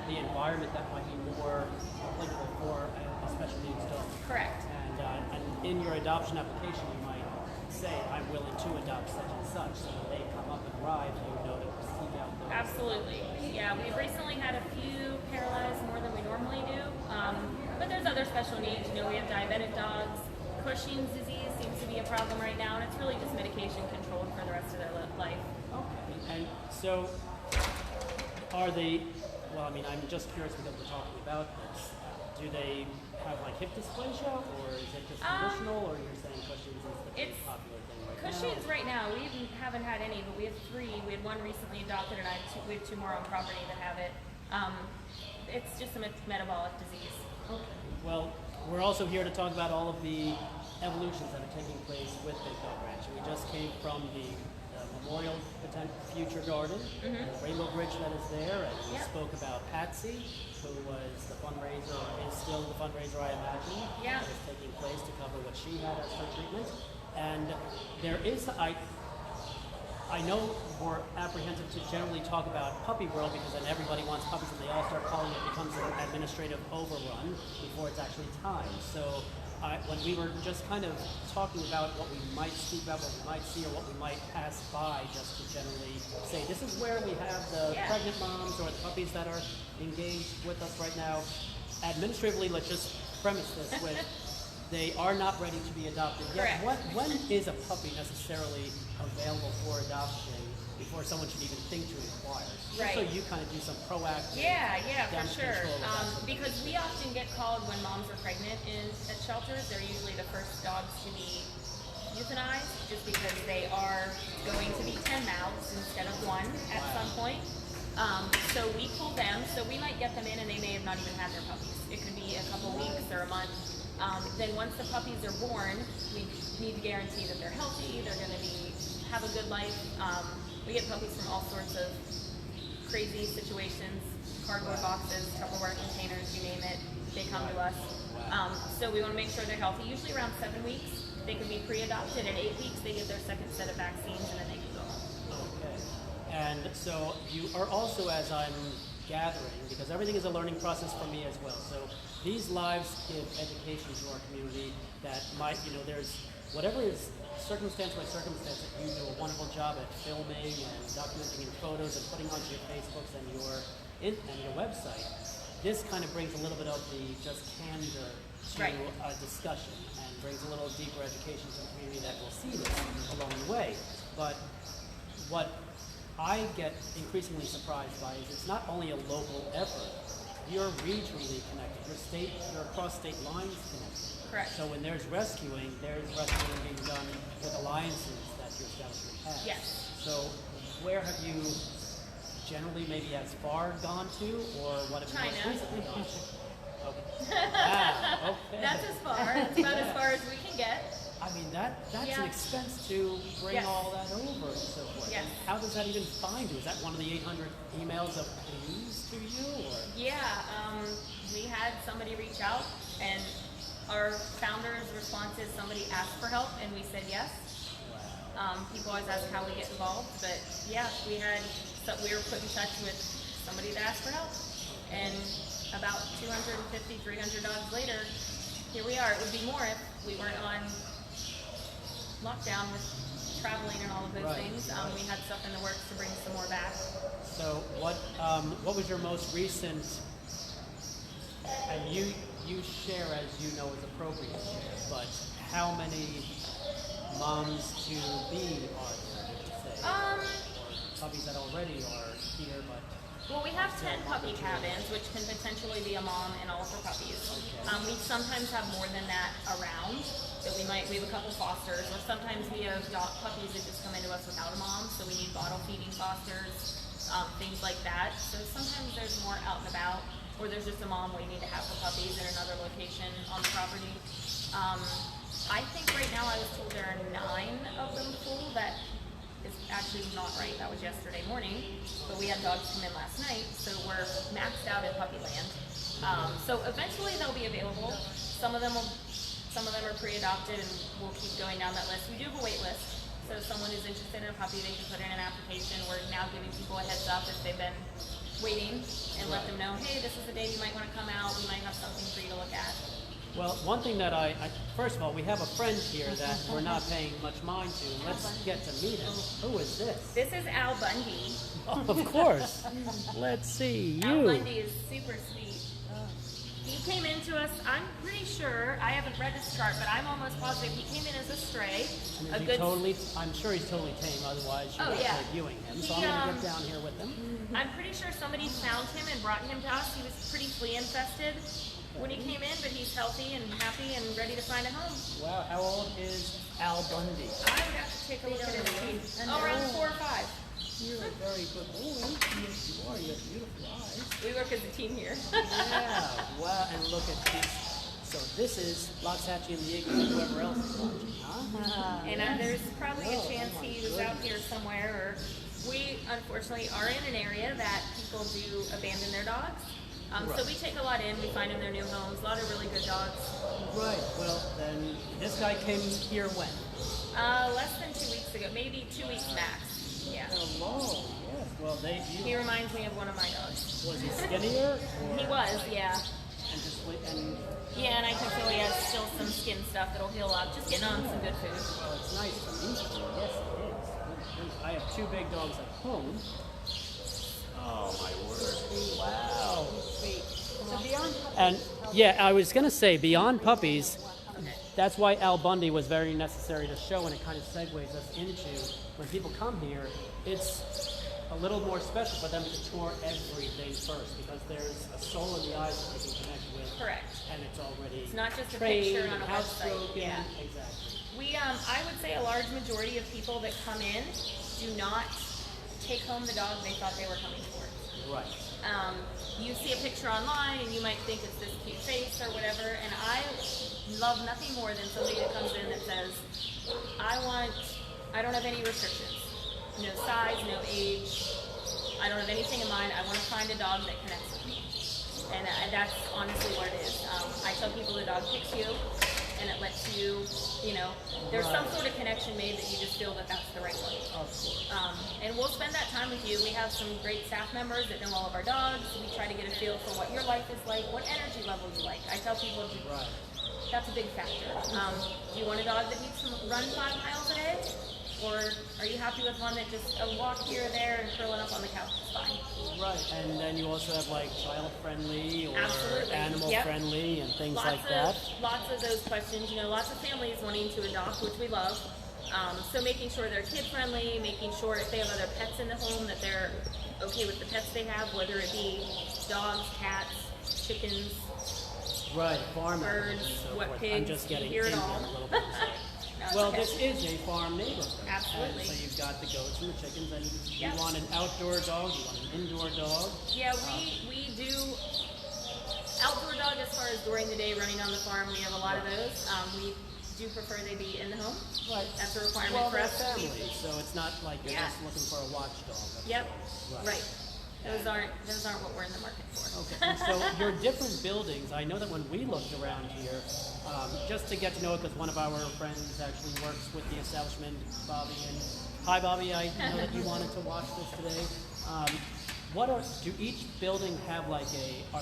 Speaker 1: the environment that might be more applicable for a special needs dog.
Speaker 3: Correct.
Speaker 1: And in your adoption application, you might say, I'm willing to adopt such and such, so when they come up and arrive, you know to seek out those.
Speaker 3: Absolutely. Yeah, we've recently had a few paralyzed more than we normally do, but there's other special needs. You know, we have diabetic dogs. Cushing's disease seems to be a problem right now, and it's really just medication controlled for the rest of their life.
Speaker 1: Okay. And so, are they, well, I mean, I'm just curious because we're talking about this. Do they have like hip dysplasia, or is it just conditional, or you're saying Cushing's is the
Speaker 3: It's
Speaker 1: popular thing right
Speaker 3: Cushing's
Speaker 1: now?
Speaker 3: right now, we haven't had any, but we have 3. We had one recently adopted, and we have 2 more on property that have it. It's just a metabolic disease.
Speaker 1: Okay. Well, we're also here to talk about all of the evolutions that are taking place with Big Dog Ranch. We just came from the Memorial Future Garden, the Rainbow Bridge that is there, and we spoke about Patsy, who was the fundraiser, or is still the fundraiser, I imagine,
Speaker 3: Yeah.
Speaker 1: that is taking place to cover what she had as her treatment. And there is, I know we're apprehensive to generally talk about Puppy World because then everybody wants puppies and they all start calling it, becomes an administrative overrun before it's actually time. So when we were just kind of talking about what we might speak about, what we might see, or what we might pass by, just to generally say, this is where we have the pregnant moms or the puppies that are engaged with us right now. Administratively, let's just premise this with, they are not ready to be adopted yet.
Speaker 3: Correct.
Speaker 1: When is a puppy necessarily available for adoption before someone should even think to inquire? Just so
Speaker 3: Right.
Speaker 1: you kind of do some proactive
Speaker 3: Yeah, for
Speaker 1: damage
Speaker 3: sure.
Speaker 1: control of that sort of
Speaker 3: Because
Speaker 1: thing.
Speaker 3: we often get called when moms are pregnant at shelters. They're usually the first dogs to be euthanized, just because they are going to be 10 mouths instead of 1 at some point. So we pull them. So we might get them in, and they may have not even had their puppies. It could be a couple weeks or a month. Then once the puppies are born, we need to guarantee that they're healthy, they're going to be have a good life. We get puppies from all sorts of crazy situations, cardboard boxes, Tupperware containers, you name it, they come to us. So we want to make sure they're healthy. Usually around 7 weeks, they can be pre-adopted. At 8 weeks, they get their second set of vaccines, and then they can go home.
Speaker 1: Okay. And so you are also, as I'm gathering, because everything is a learning process for me as well. So these lives give education to our community that might, there's whatever is circumstance by circumstance that you do a wonderful job at filming and documenting in photos and putting onto your Facebooks and your website. This kind of brings a little bit of the just candor to a discussion and brings a little deeper education to the community that will see this along the way. But what I get increasingly surprised by is it's not only a local effort, you're regionally connected, you're across state lines connected.
Speaker 3: Correct.
Speaker 1: So when there's rescuing being done with alliances that your establishment has.
Speaker 3: Yes.
Speaker 1: So where have you generally maybe as far gone to, or what have you most
Speaker 3: China.
Speaker 1: recently gone to? Okay. Wow, okay.
Speaker 3: That's as far. That's about as far as we can get.
Speaker 1: I mean, that's
Speaker 3: Yeah.
Speaker 1: an expense to bring
Speaker 3: Yes.
Speaker 1: all that over and so forth.
Speaker 3: Yes.
Speaker 1: And how does that even find you? Is that one of the 800 emails of please to you? Or?
Speaker 3: Yeah, we had somebody reach out, and our founder's response is somebody asked for help, and we said yes. People always ask how we get involved, but yeah, we were put in touch with somebody that asked for help, and about 250, 300 dogs later, here we are. It would be more if we weren't on lockdown with traveling and all of those things. We had stuff in the works to bring some more back.
Speaker 1: So what was your most recent, and you share as you know is appropriate, but how many moms to be are there, would you say? Or puppies that already are here, but...
Speaker 3: Well, we have 10 puppy cabins, which can potentially be a mom and all of her puppies.
Speaker 1: Okay.
Speaker 3: We sometimes have more than that around. So we have a couple fosters, or sometimes we have puppies that just come into us without a mom, so we need bottle feeding fosters, things like that. So sometimes there's more out and about, or there's just a mom waiting to have her puppies in another location on the property. I think right now I was told there are 9 of them full. That is actually not right. That was yesterday morning, but we had dogs come in last night, so we're maxed out in puppy land. So eventually they'll be available. Some of them are pre-adopted, and we'll keep going down that list. We do have a wait list, so if someone is interested in a puppy, they can put in an application. We're now giving people a heads up if they've been waiting, and let them know, hey, this is the day you might want to come out. We might have something for you to look at.
Speaker 1: Well, one thing that first of all, we have a friend here that we're not paying much mind to. Let's get to meet him. Who is this?
Speaker 3: This is Al Bundy.
Speaker 1: Oh, of course. Let's see,
Speaker 3: Al
Speaker 1: you.
Speaker 3: Bundy is super sweet. He came into us, I'm pretty sure, I haven't read his chart, but I'm almost positive he came in as a stray.
Speaker 1: I'm sure he's totally tame, otherwise you're not viewing him. So I'm going to get down here with him.
Speaker 3: I'm pretty sure somebody found him and brought him to us. He was pretty flea infested when he came in, but he's healthy and happy and ready to find a home.
Speaker 1: Wow, how old is Al Bundy?
Speaker 3: I would have to take a look at his teeth. Oh, around 4 or 5.
Speaker 1: You're a very good boy. Yes, you are. You have beautiful eyes.
Speaker 3: We work as a team here.
Speaker 1: Yeah, wow, and look at this. So this is Loxhatchee and the Eagle and whoever else is watching, huh?
Speaker 3: And there's probably a chance he was out here somewhere, or we unfortunately are in an area that people do abandon their dogs. So we take a lot in, we find them their new homes, a lot of really good dogs.
Speaker 1: Right, well then, this guy came here when?
Speaker 3: Less than 2 weeks ago, maybe 2 weeks max. Yeah.
Speaker 1: Hello, yes, well
Speaker 3: He reminds me of one of my dogs.
Speaker 1: was he skinnier? Or,
Speaker 3: He was, yeah.
Speaker 1: and
Speaker 3: Yeah, and I can feel he has still some skin stuff that'll heal up. Just getting on some good food.
Speaker 1: well, it's nice to meet you. Yes, it is. I have 2 big dogs at home.
Speaker 4: Oh my word.
Speaker 1: Wow.
Speaker 2: So beyond puppies,
Speaker 1: And yeah, I was going to say, beyond puppies, that's why Al Bundy was very necessary to show, and it kind of segues us into when people come here, it's a little more special for them to tour everything first, because there's a soul in the eyes that they can connect with.
Speaker 3: Correct.
Speaker 1: And it's already
Speaker 3: It's not just a
Speaker 1: trained,
Speaker 3: picture on a website.
Speaker 1: housebroken.
Speaker 3: Yeah.
Speaker 1: Exactly.
Speaker 3: We, I would say a large majority of people that come in do not take home the dog they thought they were coming for.
Speaker 1: Right.
Speaker 3: You see a picture online and you might think it's this cute face or whatever, and I love nothing more than somebody that comes in that says, I want I don't have any restrictions. No size, no age. I don't have anything in mind. I want to find a dog that connects with me. And that's honestly what it is. I tell people the dog picks you, and it lets you, there's some sort of connection made that you just feel that that's the right one.
Speaker 1: Of course.
Speaker 3: And we'll spend that time with you. We have some great staff members that know all of our dogs. We try to get a feel for what your life is like, what energy level you like. I tell people that's a big factor. Do you want a dog that needs to run 5 miles a day? Or are you happy with one that just a walk here or there and curling up on the couch is fine?
Speaker 1: Right, and then you also have like child-friendly or
Speaker 3: Absolutely.
Speaker 1: animal-friendly and things like that.
Speaker 3: Lots of those questions. Lots of families wanting to adopt, which we love. So making sure they're kid-friendly, making sure if they have other pets in the home that they're okay with the pets they have, whether it be dogs, cats, chickens,
Speaker 1: right, farm
Speaker 3: birds,
Speaker 1: and so
Speaker 3: what
Speaker 1: forth.
Speaker 3: pigs,
Speaker 1: I'm just getting
Speaker 3: you hear it
Speaker 1: into
Speaker 3: all.
Speaker 1: a little bit.
Speaker 3: No, it's
Speaker 1: Well,
Speaker 3: okay.
Speaker 1: this is a farm neighborhood.
Speaker 3: Absolutely.
Speaker 1: And so you've got the goats and the chickens, and
Speaker 3: Yep.
Speaker 1: you want an outdoor dog, you want an indoor dog.
Speaker 3: Yeah, we do outdoor dog as far as during the day running on the farm. We have a lot of those. We do prefer they be in the home.
Speaker 1: Right.
Speaker 3: That's a requirement
Speaker 1: Well,
Speaker 3: for
Speaker 1: they're
Speaker 3: us.
Speaker 1: family, so it's not like you're
Speaker 3: Yeah.
Speaker 1: just looking for a watchdog.
Speaker 3: Yep.
Speaker 1: Right.
Speaker 3: Right. Those aren't what we're in the market for.
Speaker 1: Okay, and so your different buildings, I know that when we looked around here, just to get to know it, because one of our friends actually works with the establishment, Bobby, and hi Bobby, I know that you wanted to watch this today. Do each building have are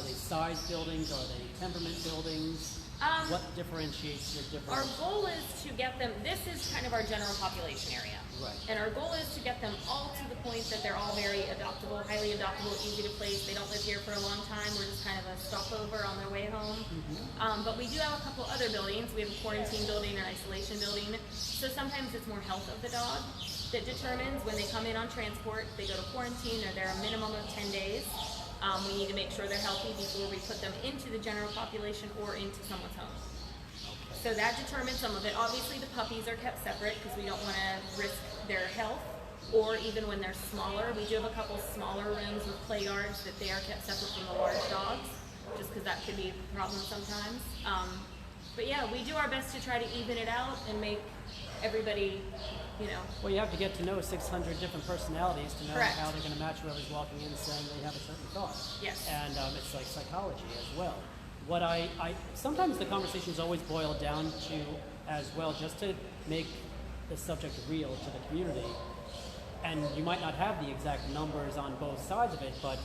Speaker 1: they size buildings, are they temperament buildings? What differentiates your different?
Speaker 3: Our goal is to get them, this is kind of our general population area.
Speaker 1: Right.
Speaker 3: And our goal is to get them all to the point that they're all very adoptable, highly adoptable, easy to place. They don't live here for a long time. We're just kind of a stopover on their way home. But we do have a couple other buildings. We have a quarantine building, an isolation building. So sometimes it's more health of the dog that determines when they come in on transport, they go to quarantine or they're a minimum of 10 days. We need to make sure they're healthy before we put them into the general population or into someone's home. So that determines some of it. Obviously the puppies are kept separate because we don't want to risk their health, or even when they're smaller. We do have a couple smaller rooms with play yards that they are kept separate from the large dogs, just because that could be a problem sometimes. But yeah, we do our best to try to even it out and make everybody,
Speaker 1: Well, you have to get to know 600 different personalities to know
Speaker 3: Correct.
Speaker 1: how they're going to match whoever's walking in saying they have a certain thought.
Speaker 3: Yes.
Speaker 1: And it's like psychology as well. What I sometimes the conversations always boil down to as well, just to make the subject real to the community. And you might not have the exact numbers on both sides of it, but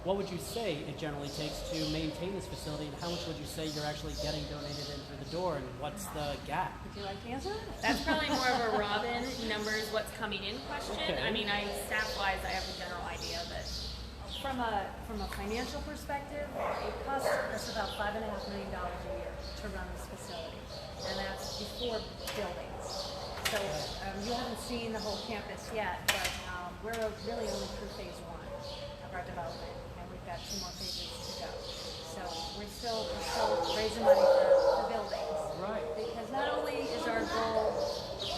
Speaker 1: what would you say it generally takes to maintain this facility, and how much would you say you're actually getting donated in through the door, and what's the gap?
Speaker 2: Would you like to answer?
Speaker 3: That's probably more of a Robin numbers, what's coming in question.
Speaker 1: Okay.
Speaker 3: I mean, staff-wise, I have a general idea, but
Speaker 2: From a financial perspective, it costs us about $5.5 million a year to run this facility, and that's before buildings. So you haven't seen the whole campus yet, but we're really only through phase 1 of our development, and we've got 2 more phases to go. So we're still raising money for buildings.
Speaker 1: Right.
Speaker 2: Because not only is our goal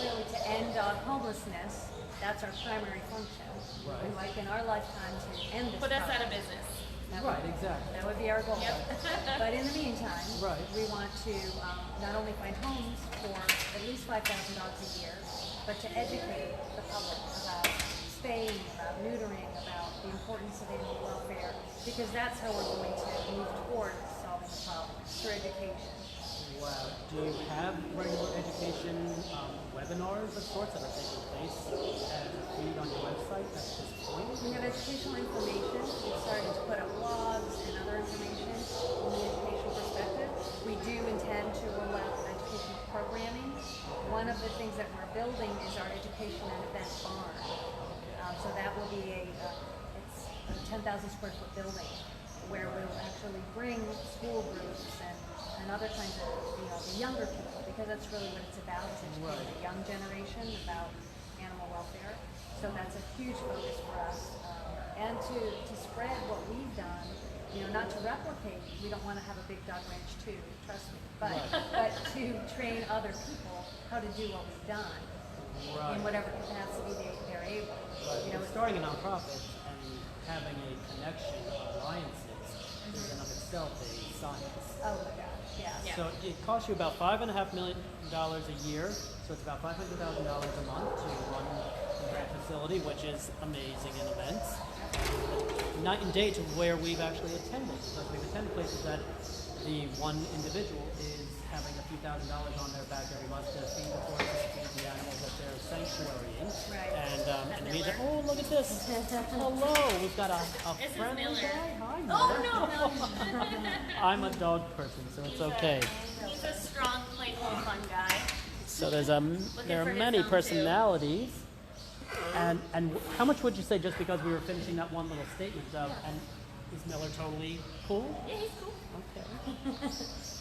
Speaker 2: really to end dog homelessness, that's our primary function.
Speaker 1: Right.
Speaker 2: We'd like in our lifetime to end this
Speaker 3: put us out of
Speaker 2: problem.
Speaker 3: business.
Speaker 1: Right, exactly.
Speaker 2: That would be our goal.
Speaker 3: Yep.
Speaker 2: But in the meantime,
Speaker 1: Right.
Speaker 2: we want to not only find homes for at least 5,000 dogs a year, but to educate the public about spaying, about neutering, about the importance of animal welfare, because that's how we're going to move towards solving the problem, through education.
Speaker 1: Wow. Do you have regular education webinars of sorts that are taking place as a feed on your website at this point?
Speaker 2: We have educational information. We've started to put up blogs and other information from the educational perspective. We do intend to roll out educational programming. One of the things that we're building is our education and event barn. So that will be it's a 10,000 square foot building where we'll actually bring school groups and other kinds of, the younger people, because that's really what it's about, is educating the young generation about animal welfare. So that's a huge focus for us. And to spread what we've done, not to replicate, we don't want to have a big dog ranch too, trust me, but to train other people how to do what we've done in whatever capacity they're able.
Speaker 1: Well, starting a nonprofit and having a connection of alliances is in of itself a science.
Speaker 2: Oh my gosh. Yeah.
Speaker 3: Yeah.
Speaker 1: So it costs you about $5.5 million a year. So it's about $500,000 a month to run that facility, which is amazing and immense. Night and day to where we've actually attended. Because we've attended places that the one individual is having a few $1,000s on their back every month to feed the horses, feed the animals that they're sanctuarying.
Speaker 2: Right.
Speaker 1: And the means, oh, look at this. Hello, we've got a
Speaker 3: This is
Speaker 1: friendly
Speaker 3: Miller.
Speaker 1: guy. Hi,
Speaker 3: Oh,
Speaker 1: Miller.
Speaker 3: no.
Speaker 1: I'm a dog person, so it's okay.
Speaker 3: He's a strong, playful, fun guy.
Speaker 1: So there are
Speaker 3: for his
Speaker 1: many
Speaker 3: own, too.
Speaker 1: personalities. And how much would you say, just because we were finishing that one little statement of, and is Miller totally cool?
Speaker 3: Yeah, he's cool.
Speaker 1: Okay.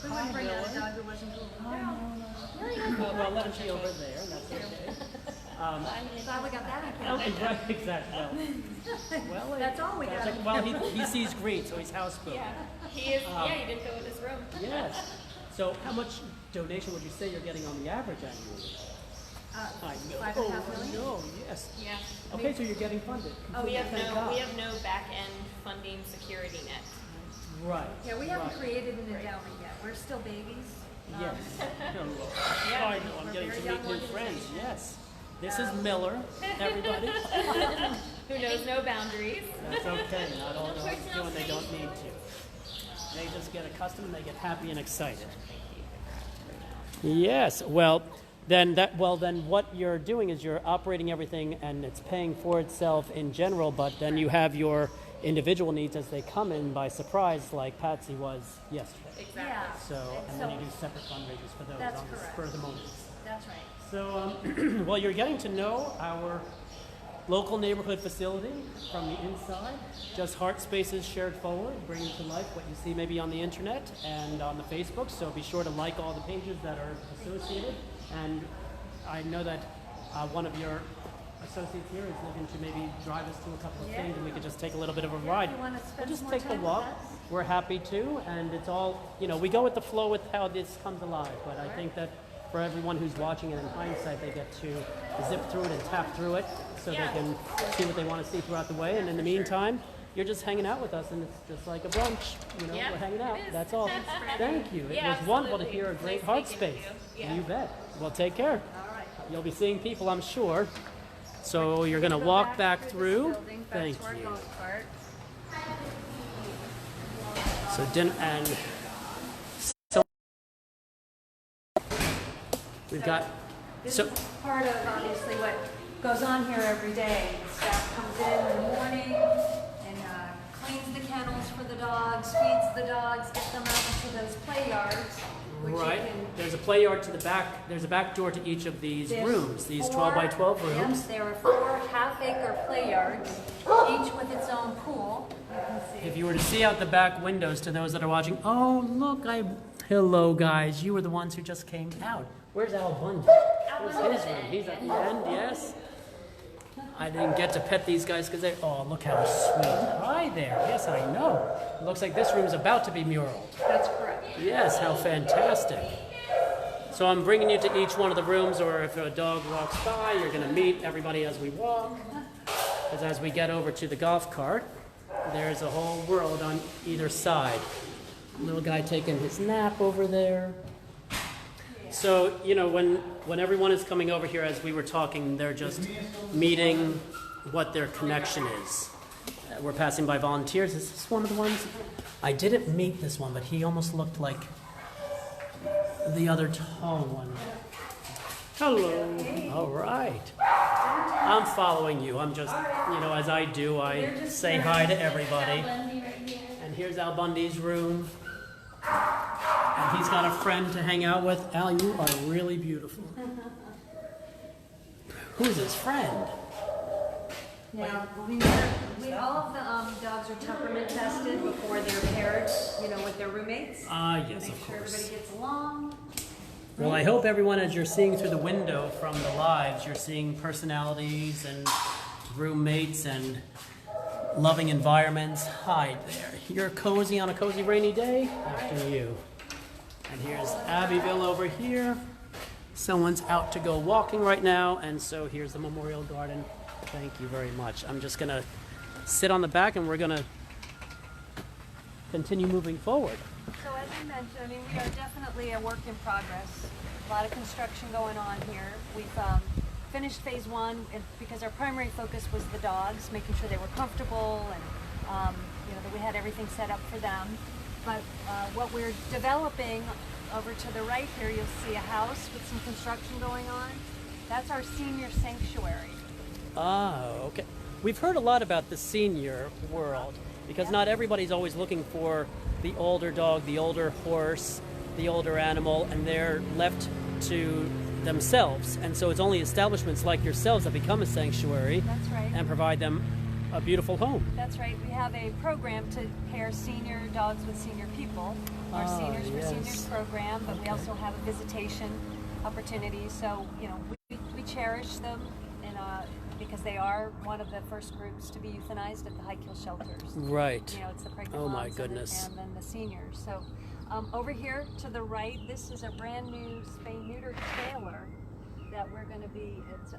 Speaker 2: We wouldn't bring out a dog who wasn't cool.
Speaker 1: Well, let him be over there. That's okay.
Speaker 2: Glad we got that on camera.
Speaker 1: Okay, right, exactly. Well,
Speaker 2: That's all we got.
Speaker 1: well, he sees green, so he's houseboat.
Speaker 3: Yeah. He is. He didn't go in his room.
Speaker 1: Yes. So how much donation would you say you're getting on the average annually? I know.
Speaker 2: $5.5 million?
Speaker 1: No, yes.
Speaker 3: Yeah.
Speaker 1: Okay, so you're getting funded.
Speaker 3: Oh, we have
Speaker 1: Thank
Speaker 3: no
Speaker 1: God.
Speaker 3: back end funding security net.
Speaker 1: Right.
Speaker 2: Yeah, we haven't
Speaker 1: right.
Speaker 2: created an endowment yet. We're still babies.
Speaker 1: Yes.
Speaker 3: Yeah.
Speaker 1: I know. I'm getting
Speaker 2: very
Speaker 1: to
Speaker 2: young
Speaker 1: meet new friends.
Speaker 2: organization.
Speaker 1: Yes. This is Miller, everybody.
Speaker 3: Who knows no boundaries.
Speaker 1: That's okay. Not all dogs do, and they don't need to. They just get accustomed and they get happy and excited. Yes. Well, then what you're doing is you're operating everything and it's paying for itself in general, but then you have your individual needs as they come in by surprise, like Patsy was yesterday.
Speaker 3: Exactly.
Speaker 2: Yeah.
Speaker 1: So, and then you do separate fundraisers for those
Speaker 2: That's
Speaker 1: on the
Speaker 2: correct.
Speaker 1: spur of the moment.
Speaker 2: That's right.
Speaker 1: So, well, you're getting to know our local neighborhood facility from the inside. Just heart spaces shared forward, bringing to life what you see maybe on the internet and on the Facebook. So be sure to like all the pages that are associated. And I know that one of your associates here is looking to maybe drive us to a couple of
Speaker 2: Yeah.
Speaker 1: things, and we could just take a little bit of a ride.
Speaker 2: you wanna
Speaker 1: We'll
Speaker 2: spend
Speaker 1: just
Speaker 2: some
Speaker 1: take
Speaker 2: more
Speaker 1: the
Speaker 2: time
Speaker 1: walk.
Speaker 2: with us?
Speaker 1: We're happy to, and it's all, we go with the flow with how this comes alive. But I think that for everyone who's watching it in hindsight, they get to zip through it and tap through it so
Speaker 3: Yeah.
Speaker 1: they can see what they want to see throughout the way. And in the meantime, you're just hanging out with us, and it's just like a brunch.
Speaker 3: Yeah,
Speaker 1: we're hanging out.
Speaker 3: it is.
Speaker 1: That's all. Thank you. It
Speaker 3: Yeah,
Speaker 1: was wonderful to
Speaker 3: absolutely.
Speaker 1: hear a great
Speaker 3: Nice
Speaker 1: heart
Speaker 3: speaking
Speaker 1: space.
Speaker 3: with you. Yeah.
Speaker 1: You bet. Well, take care.
Speaker 2: All right.
Speaker 1: You'll be seeing people, I'm sure. So you're going to
Speaker 2: Go
Speaker 1: walk back
Speaker 2: this
Speaker 1: through.
Speaker 2: building, back
Speaker 1: Thank
Speaker 2: to our
Speaker 1: you.
Speaker 2: golf cart.
Speaker 1: So dinner and so we've got
Speaker 2: This
Speaker 1: so
Speaker 2: is part of obviously what goes on here every day. Staff comes in the morning and cleans the kennels for the dogs, feeds the dogs, gets them out into those play yards. Which
Speaker 1: right.
Speaker 2: You can,
Speaker 1: There's a play yard to the back. There's a back door to each of these
Speaker 2: there's
Speaker 1: rooms. These 12
Speaker 2: four-
Speaker 1: by 12 rooms.
Speaker 2: Yes, there are 4 half-acre play yards, each with its own pool. You can see.
Speaker 1: If you were to see out the back windows to those that are watching, oh look, hello guys, you were the ones who just came out. Where's Al Bundy? Where's his room? He's at the end, yes. I didn't get to pet these guys because oh, look how sweet. Hi there. Yes, I know. It looks like this room is about to be muraled.
Speaker 2: That's correct.
Speaker 1: Yes, how fantastic. So I'm bringing you to each one of the rooms, or if a dog walks by, you're going to meet everybody as we walk. Because as we get over to the golf cart, there's a whole world on either side. Little guy taking his nap over there. So, when everyone is coming over here, as we were talking, they're just meeting what their connection is. We're passing by volunteers. Is this one of the ones? I didn't meet this one, but he almost looked like the other tall one. Hello. All right. I'm following you. I'm just, as I do, I say hi to everybody. And here's Al Bundy's room. And he's got a friend to hang out with. Al, you are really beautiful. Who's his friend?
Speaker 2: Yeah, all of the dogs are temperament tested before they're paired, with their roommates.
Speaker 1: Yes,
Speaker 2: Make
Speaker 1: of
Speaker 2: sure
Speaker 1: course.
Speaker 2: everybody gets along.
Speaker 1: Well, I hope everyone, as you're seeing through the window from the lives, you're seeing personalities and roommates and loving environments. Hi there. You're cozy on a cozy rainy day? After you. And here's Abbeville over here. Someone's out to go walking right now, and so here's the Memorial Garden. Thank you very much. I'm just going to sit on the back, and we're going to continue moving forward.
Speaker 2: So as I mentioned, I mean, we are definitely a work in progress. A lot of construction going on here. We've finished phase one because our primary focus was the dogs, making sure they were comfortable and that we had everything set up for them. But what we're developing over to the right here, you'll see a house with some construction going on. That's our senior sanctuary.
Speaker 1: Ah, okay. We've heard a lot about the senior world because not everybody's always looking for the older dog, the older horse, the older animal, and they're left to themselves. And so it's only establishments like yourselves that become a sanctuary.
Speaker 2: That's right.
Speaker 1: And provide them a beautiful home.
Speaker 2: That's right. We have a program to pair senior dogs with senior people. Our Seniors for Seniors program, but we also have a visitation opportunity. So, we cherish them because they are one of the first groups to be euthanized at the high kill shelters.
Speaker 1: Right.
Speaker 2: It's the pregnant
Speaker 1: Oh my
Speaker 2: moms
Speaker 1: goodness.
Speaker 2: and then the seniors. So over here to the right, this is a brand new spay-neuter trailer that we're going to be, it's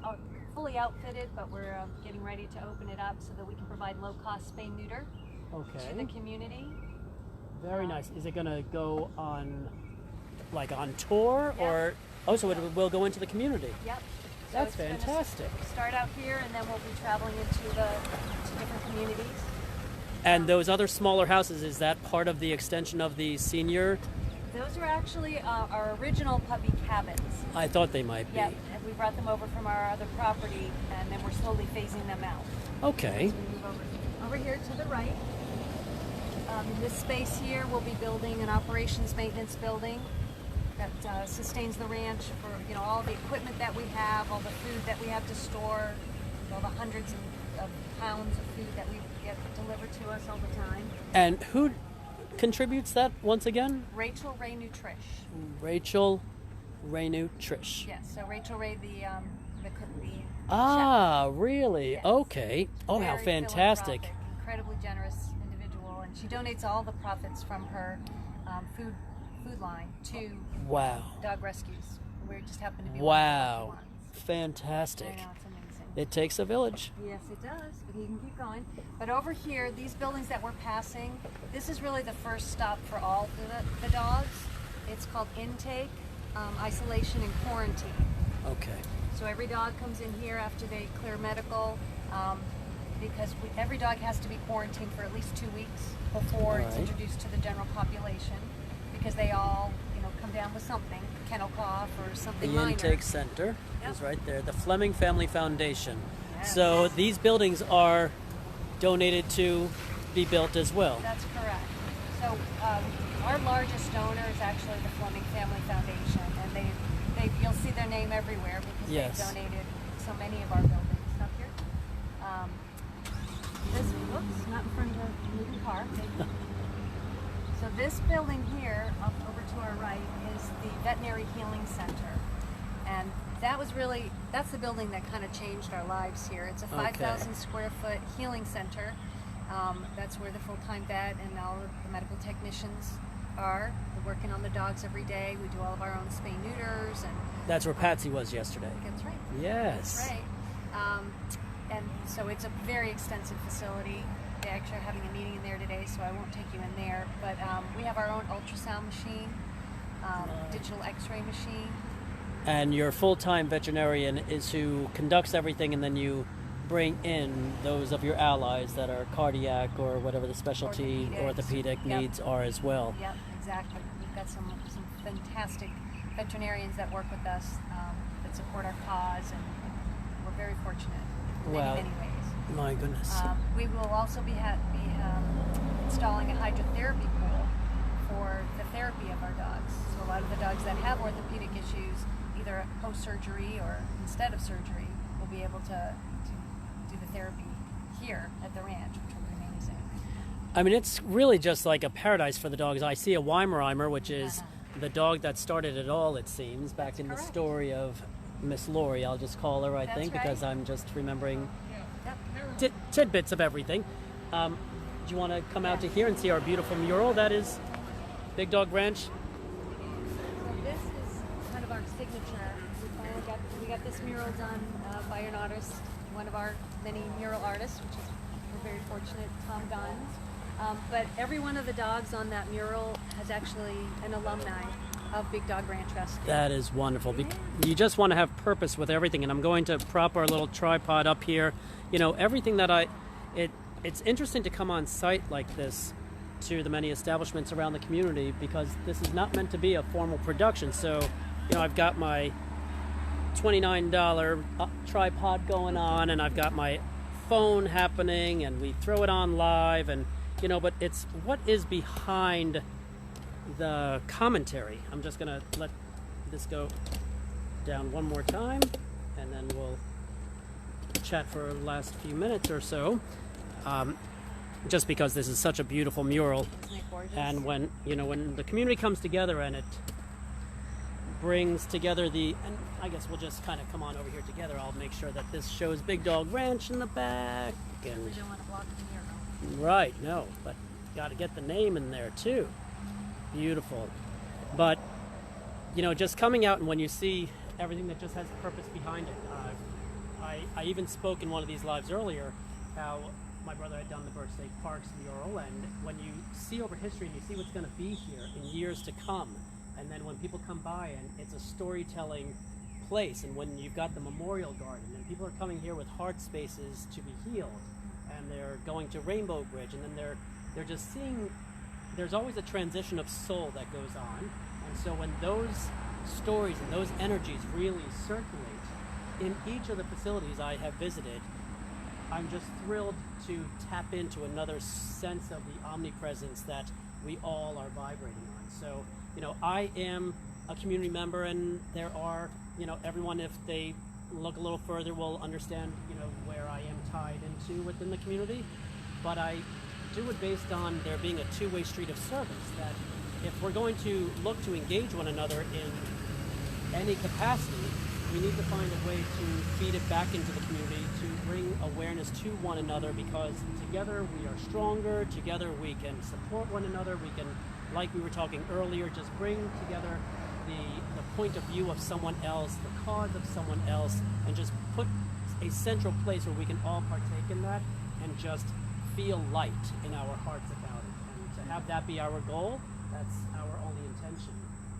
Speaker 2: fully outfitted, but we're getting ready to open it up so that we can provide low-cost spay-neuter to the community.
Speaker 1: Very nice. Is it going to go on tour or? Oh, so it will go into the community.
Speaker 2: Yep. So
Speaker 1: That's
Speaker 2: it's
Speaker 1: fantastic.
Speaker 2: Start out here, and then we'll be traveling into different communities.
Speaker 1: And those other smaller houses, is that part of the extension of the senior?
Speaker 2: Those are actually our original puppy cabins.
Speaker 1: I thought they might be.
Speaker 2: Yeah, and we brought them over from our other property, and then we're slowly phasing them out.
Speaker 1: Okay.
Speaker 2: As we move over here to the right. In this space here, we'll be building an operations maintenance building that sustains the ranch for all the equipment that we have, all the food that we have to store, all the hundreds of pounds of food that we get delivered to us all the time.
Speaker 1: And who contributes that once again?
Speaker 2: Rachel Ray Nutrish.
Speaker 1: Rachel Ray Nutrish.
Speaker 2: Yes, so Rachel Ray, the chef.
Speaker 1: Ah, really?
Speaker 2: Yes.
Speaker 1: Okay. Oh, how
Speaker 2: Very
Speaker 1: fantastic.
Speaker 2: philanthropic, incredibly generous individual, and she donates all the profits from her food line to dog rescues. We just happen to be one of the lucky ones.
Speaker 1: Fantastic.
Speaker 2: I know, it's amazing.
Speaker 1: It takes a village.
Speaker 2: Yes, it does, but you can keep going. But over here, these buildings that we're passing, this is really the first stop for all the dogs. It's called intake, isolation, and quarantine.
Speaker 1: Okay.
Speaker 2: So every dog comes in here after they clear medical, because every dog has to be quarantined for at least 2 weeks before it's introduced to the general population, because they all, come down with something, kennel cough or something
Speaker 1: The
Speaker 2: minor.
Speaker 1: intake center is right there, the Fleming Family Foundation.
Speaker 2: Yes.
Speaker 1: So these buildings are donated to be built as well.
Speaker 2: That's correct. So our largest donor is actually the Fleming Family Foundation, and you'll see their name everywhere because they've donated so many of our buildings up here. Not in front of the moving car. So this building here, up over to our right, is the Veterinary Healing Center. And that's the building that kind of changed our lives here. It's a 5,000 square foot healing center. That's where the full-time vet and all of the medical technicians are. We're working on the dogs every day. We do all of our own spay neuters. And
Speaker 1: that's where Patsy was yesterday.
Speaker 2: That's right.
Speaker 1: Yes.
Speaker 2: That's right. And so it's a very extensive facility. They actually are having a meeting in there today, so I won't take you in there. But we have our own ultrasound machine, digital x-ray machine.
Speaker 1: And your full-time veterinarian is who conducts everything, and then you bring in those of your allies that are cardiac or whatever the specialty orthopedic needs are as well.
Speaker 2: Yep, exactly. We've got some fantastic veterinarians that work with us that support our cause, and we're very fortunate in many ways.
Speaker 1: My goodness.
Speaker 2: We will also be installing a hydrotherapy pool for the therapy of our dogs. So a lot of the dogs that have orthopedic issues, either post-surgery or instead of surgery, will be able to do the therapy here at the ranch, which will be amazing.
Speaker 1: I mean, it's really just like a paradise for the dogs. I see a Weimaraner, which is the dog that started it all, it seems, back in the story of Miss Lori, I'll just call her, I think, because I'm just remembering tidbits of everything. Do you want to come out to here and see our beautiful mural that is Big Dog Ranch?
Speaker 2: So this is kind of our signature. We got this mural done by an artist, one of our many mural artists, which is, we're very fortunate, Tom Guns. But every one of the dogs on that mural has actually an alumni of Big Dog Ranch Rescue.
Speaker 1: That is wonderful. You just want to have purpose with everything, and I'm going to prop our little tripod up here. You know, everything that it's interesting to come on site like this to the many establishments around the community, because this is not meant to be a formal production. So, you know, I've got my $29 tripod going on, and I've got my phone happening, and we throw it on live, and you know, but it's what is behind the commentary. I'm just gonna let this go down one more time, and then we'll chat for the last few minutes or so. Just because this is such a beautiful mural,
Speaker 2: Isn't it gorgeous?
Speaker 1: and when the community comes together and it brings together and I guess we'll just kind of come on over here together. I'll make sure that this shows Big Dog Ranch in the back, and
Speaker 2: We don't want to block the mural.
Speaker 1: right, no, but got to get the name in there too. Beautiful. But you know, just coming out, and when you see everything that just has purpose behind it, I even spoke in one of these lives earlier how my brother had done the Birch State Parks mural, and when you see over history and you see what's going to be here in years to come, and then when people come by and it's a storytelling place, and when you've got the memorial garden and people are coming here with heart spaces to be healed, and they're going to Rainbow Bridge, and then they're just seeing there's always a transition of soul that goes on. And so when those stories and those energies really circulate in each of the facilities I have visited, I'm just thrilled to tap into another sense of the omnipresence that we all are vibrating on. So, you know, I am a community member, and there are, you know, everyone, if they look a little further, will understand, you know, where I am tied into within the community. But I do it based on there being a two-way street of service, that if we're going to look to engage one another in any capacity, we need to find a way to feed it back into the community, to bring awareness to one another, because together we are stronger, together we can support one another, we can, like we were talking earlier, just bring together the point of view of someone else, the cause of someone else, and just put a central place where we can all partake in that and just feel light in our hearts about it. And to have that be our goal, that's our only intention.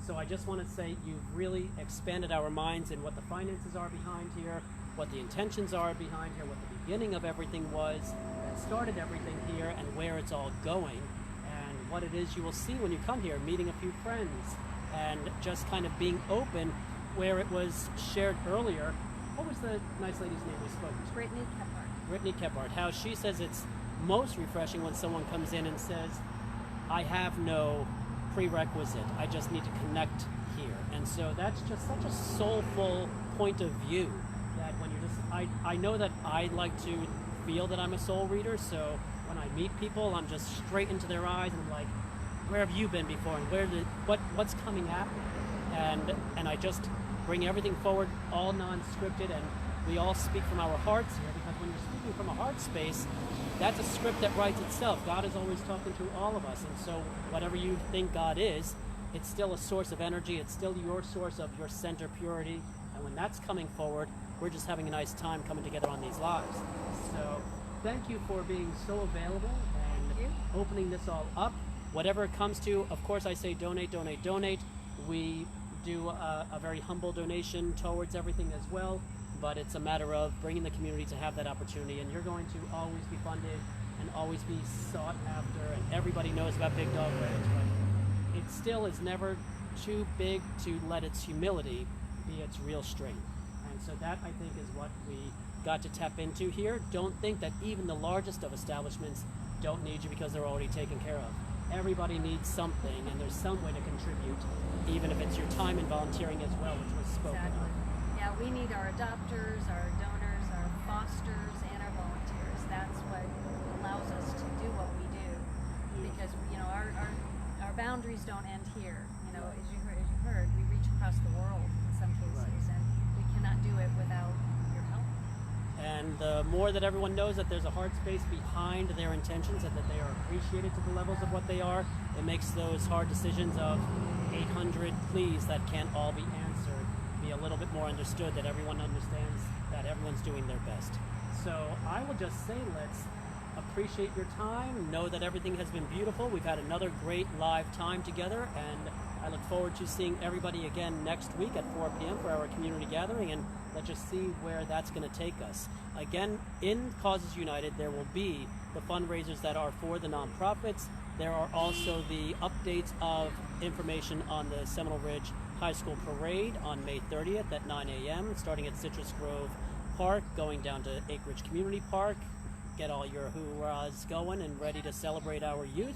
Speaker 1: So I just want to say you've really expanded our minds in what the finances are behind here, what the intentions are behind here, what the beginning of everything was that started everything here, and where it's all going, and what it is you will see when you come here, meeting a few friends, and just kind of being open where it was shared earlier. What was the nice lady's name we spoke to?
Speaker 2: Brittany Kephart.
Speaker 1: Brittany Kephart. How she says it's most refreshing when someone comes in and says, I have no prerequisite, I just need to connect here. And so that's just such a soulful point of view, that when you're just, I know that I like to feel that I'm a soul reader, so when I meet people, I'm just straight into their eyes, and I'm like, where have you been before, and what's coming at me? And I just bring everything forward, all non-scripted, and we all speak from our hearts here, because when you're speaking from a heart space, that's a script that writes itself. God is always talking to all of us, and so whatever you think God is, it's still a source of energy, it's still your source of your center purity, and when that's coming forward, we're just having a nice time coming together on these lives. So thank you for being so available and opening this all up. Whatever it comes to, of course I say donate, donate, donate. We do a very humble donation towards everything as well, but it's a matter of bringing the community to have that opportunity, and you're going to always be funded and always be sought after, and everybody knows about Big Dog Ranch, but it still is never too big to let its humility be its real strength. And so that, I think, is what we got to tap into here. Don't think that even the largest of establishments don't need you because they're already taken care of. Everybody needs something, and there's some way to contribute, even if it's your time and volunteering as well, which was spoken
Speaker 2: Exactly.
Speaker 1: of.
Speaker 2: Yeah, we need our adopters, our donors, our fosters, and our volunteers. That's what allows us to do what we do. Because, you know, our boundaries don't end here. You know, as you heard, we reach across the world in some cases,
Speaker 1: Right.
Speaker 2: and we cannot do it without your help.
Speaker 1: And the more that everyone knows that there's a heart space behind their intentions and that they are appreciated to the levels of what they are, it makes those hard decisions of 800 pleas that can't all be answered be a little bit more understood, that everyone understands that everyone's doing their best. So I will just say, let's appreciate your time. Know that everything has been beautiful. We've had another great live time together, and I look forward to seeing everybody again next week at 4 p.m. for our community gathering, and let's just see where that's going to take us. Again, in Causes United, there will be the fundraisers that are for the nonprofits. There are also the updates of information on the Seminole Ridge High School Parade on May 30th at 9 a.m., starting at Citrus Grove Park, going down to Acreage Community Park. Get all your hoorahs going and ready to celebrate our youth.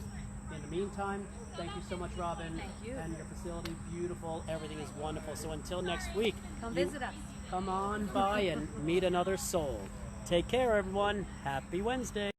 Speaker 1: In the meantime, thank you so much, Robin.
Speaker 2: Thank you.
Speaker 1: And your facility, beautiful. Everything is wonderful. So until next week,
Speaker 2: Come visit us.
Speaker 1: come on by and meet another soul. Take care, everyone. Happy Wednesday.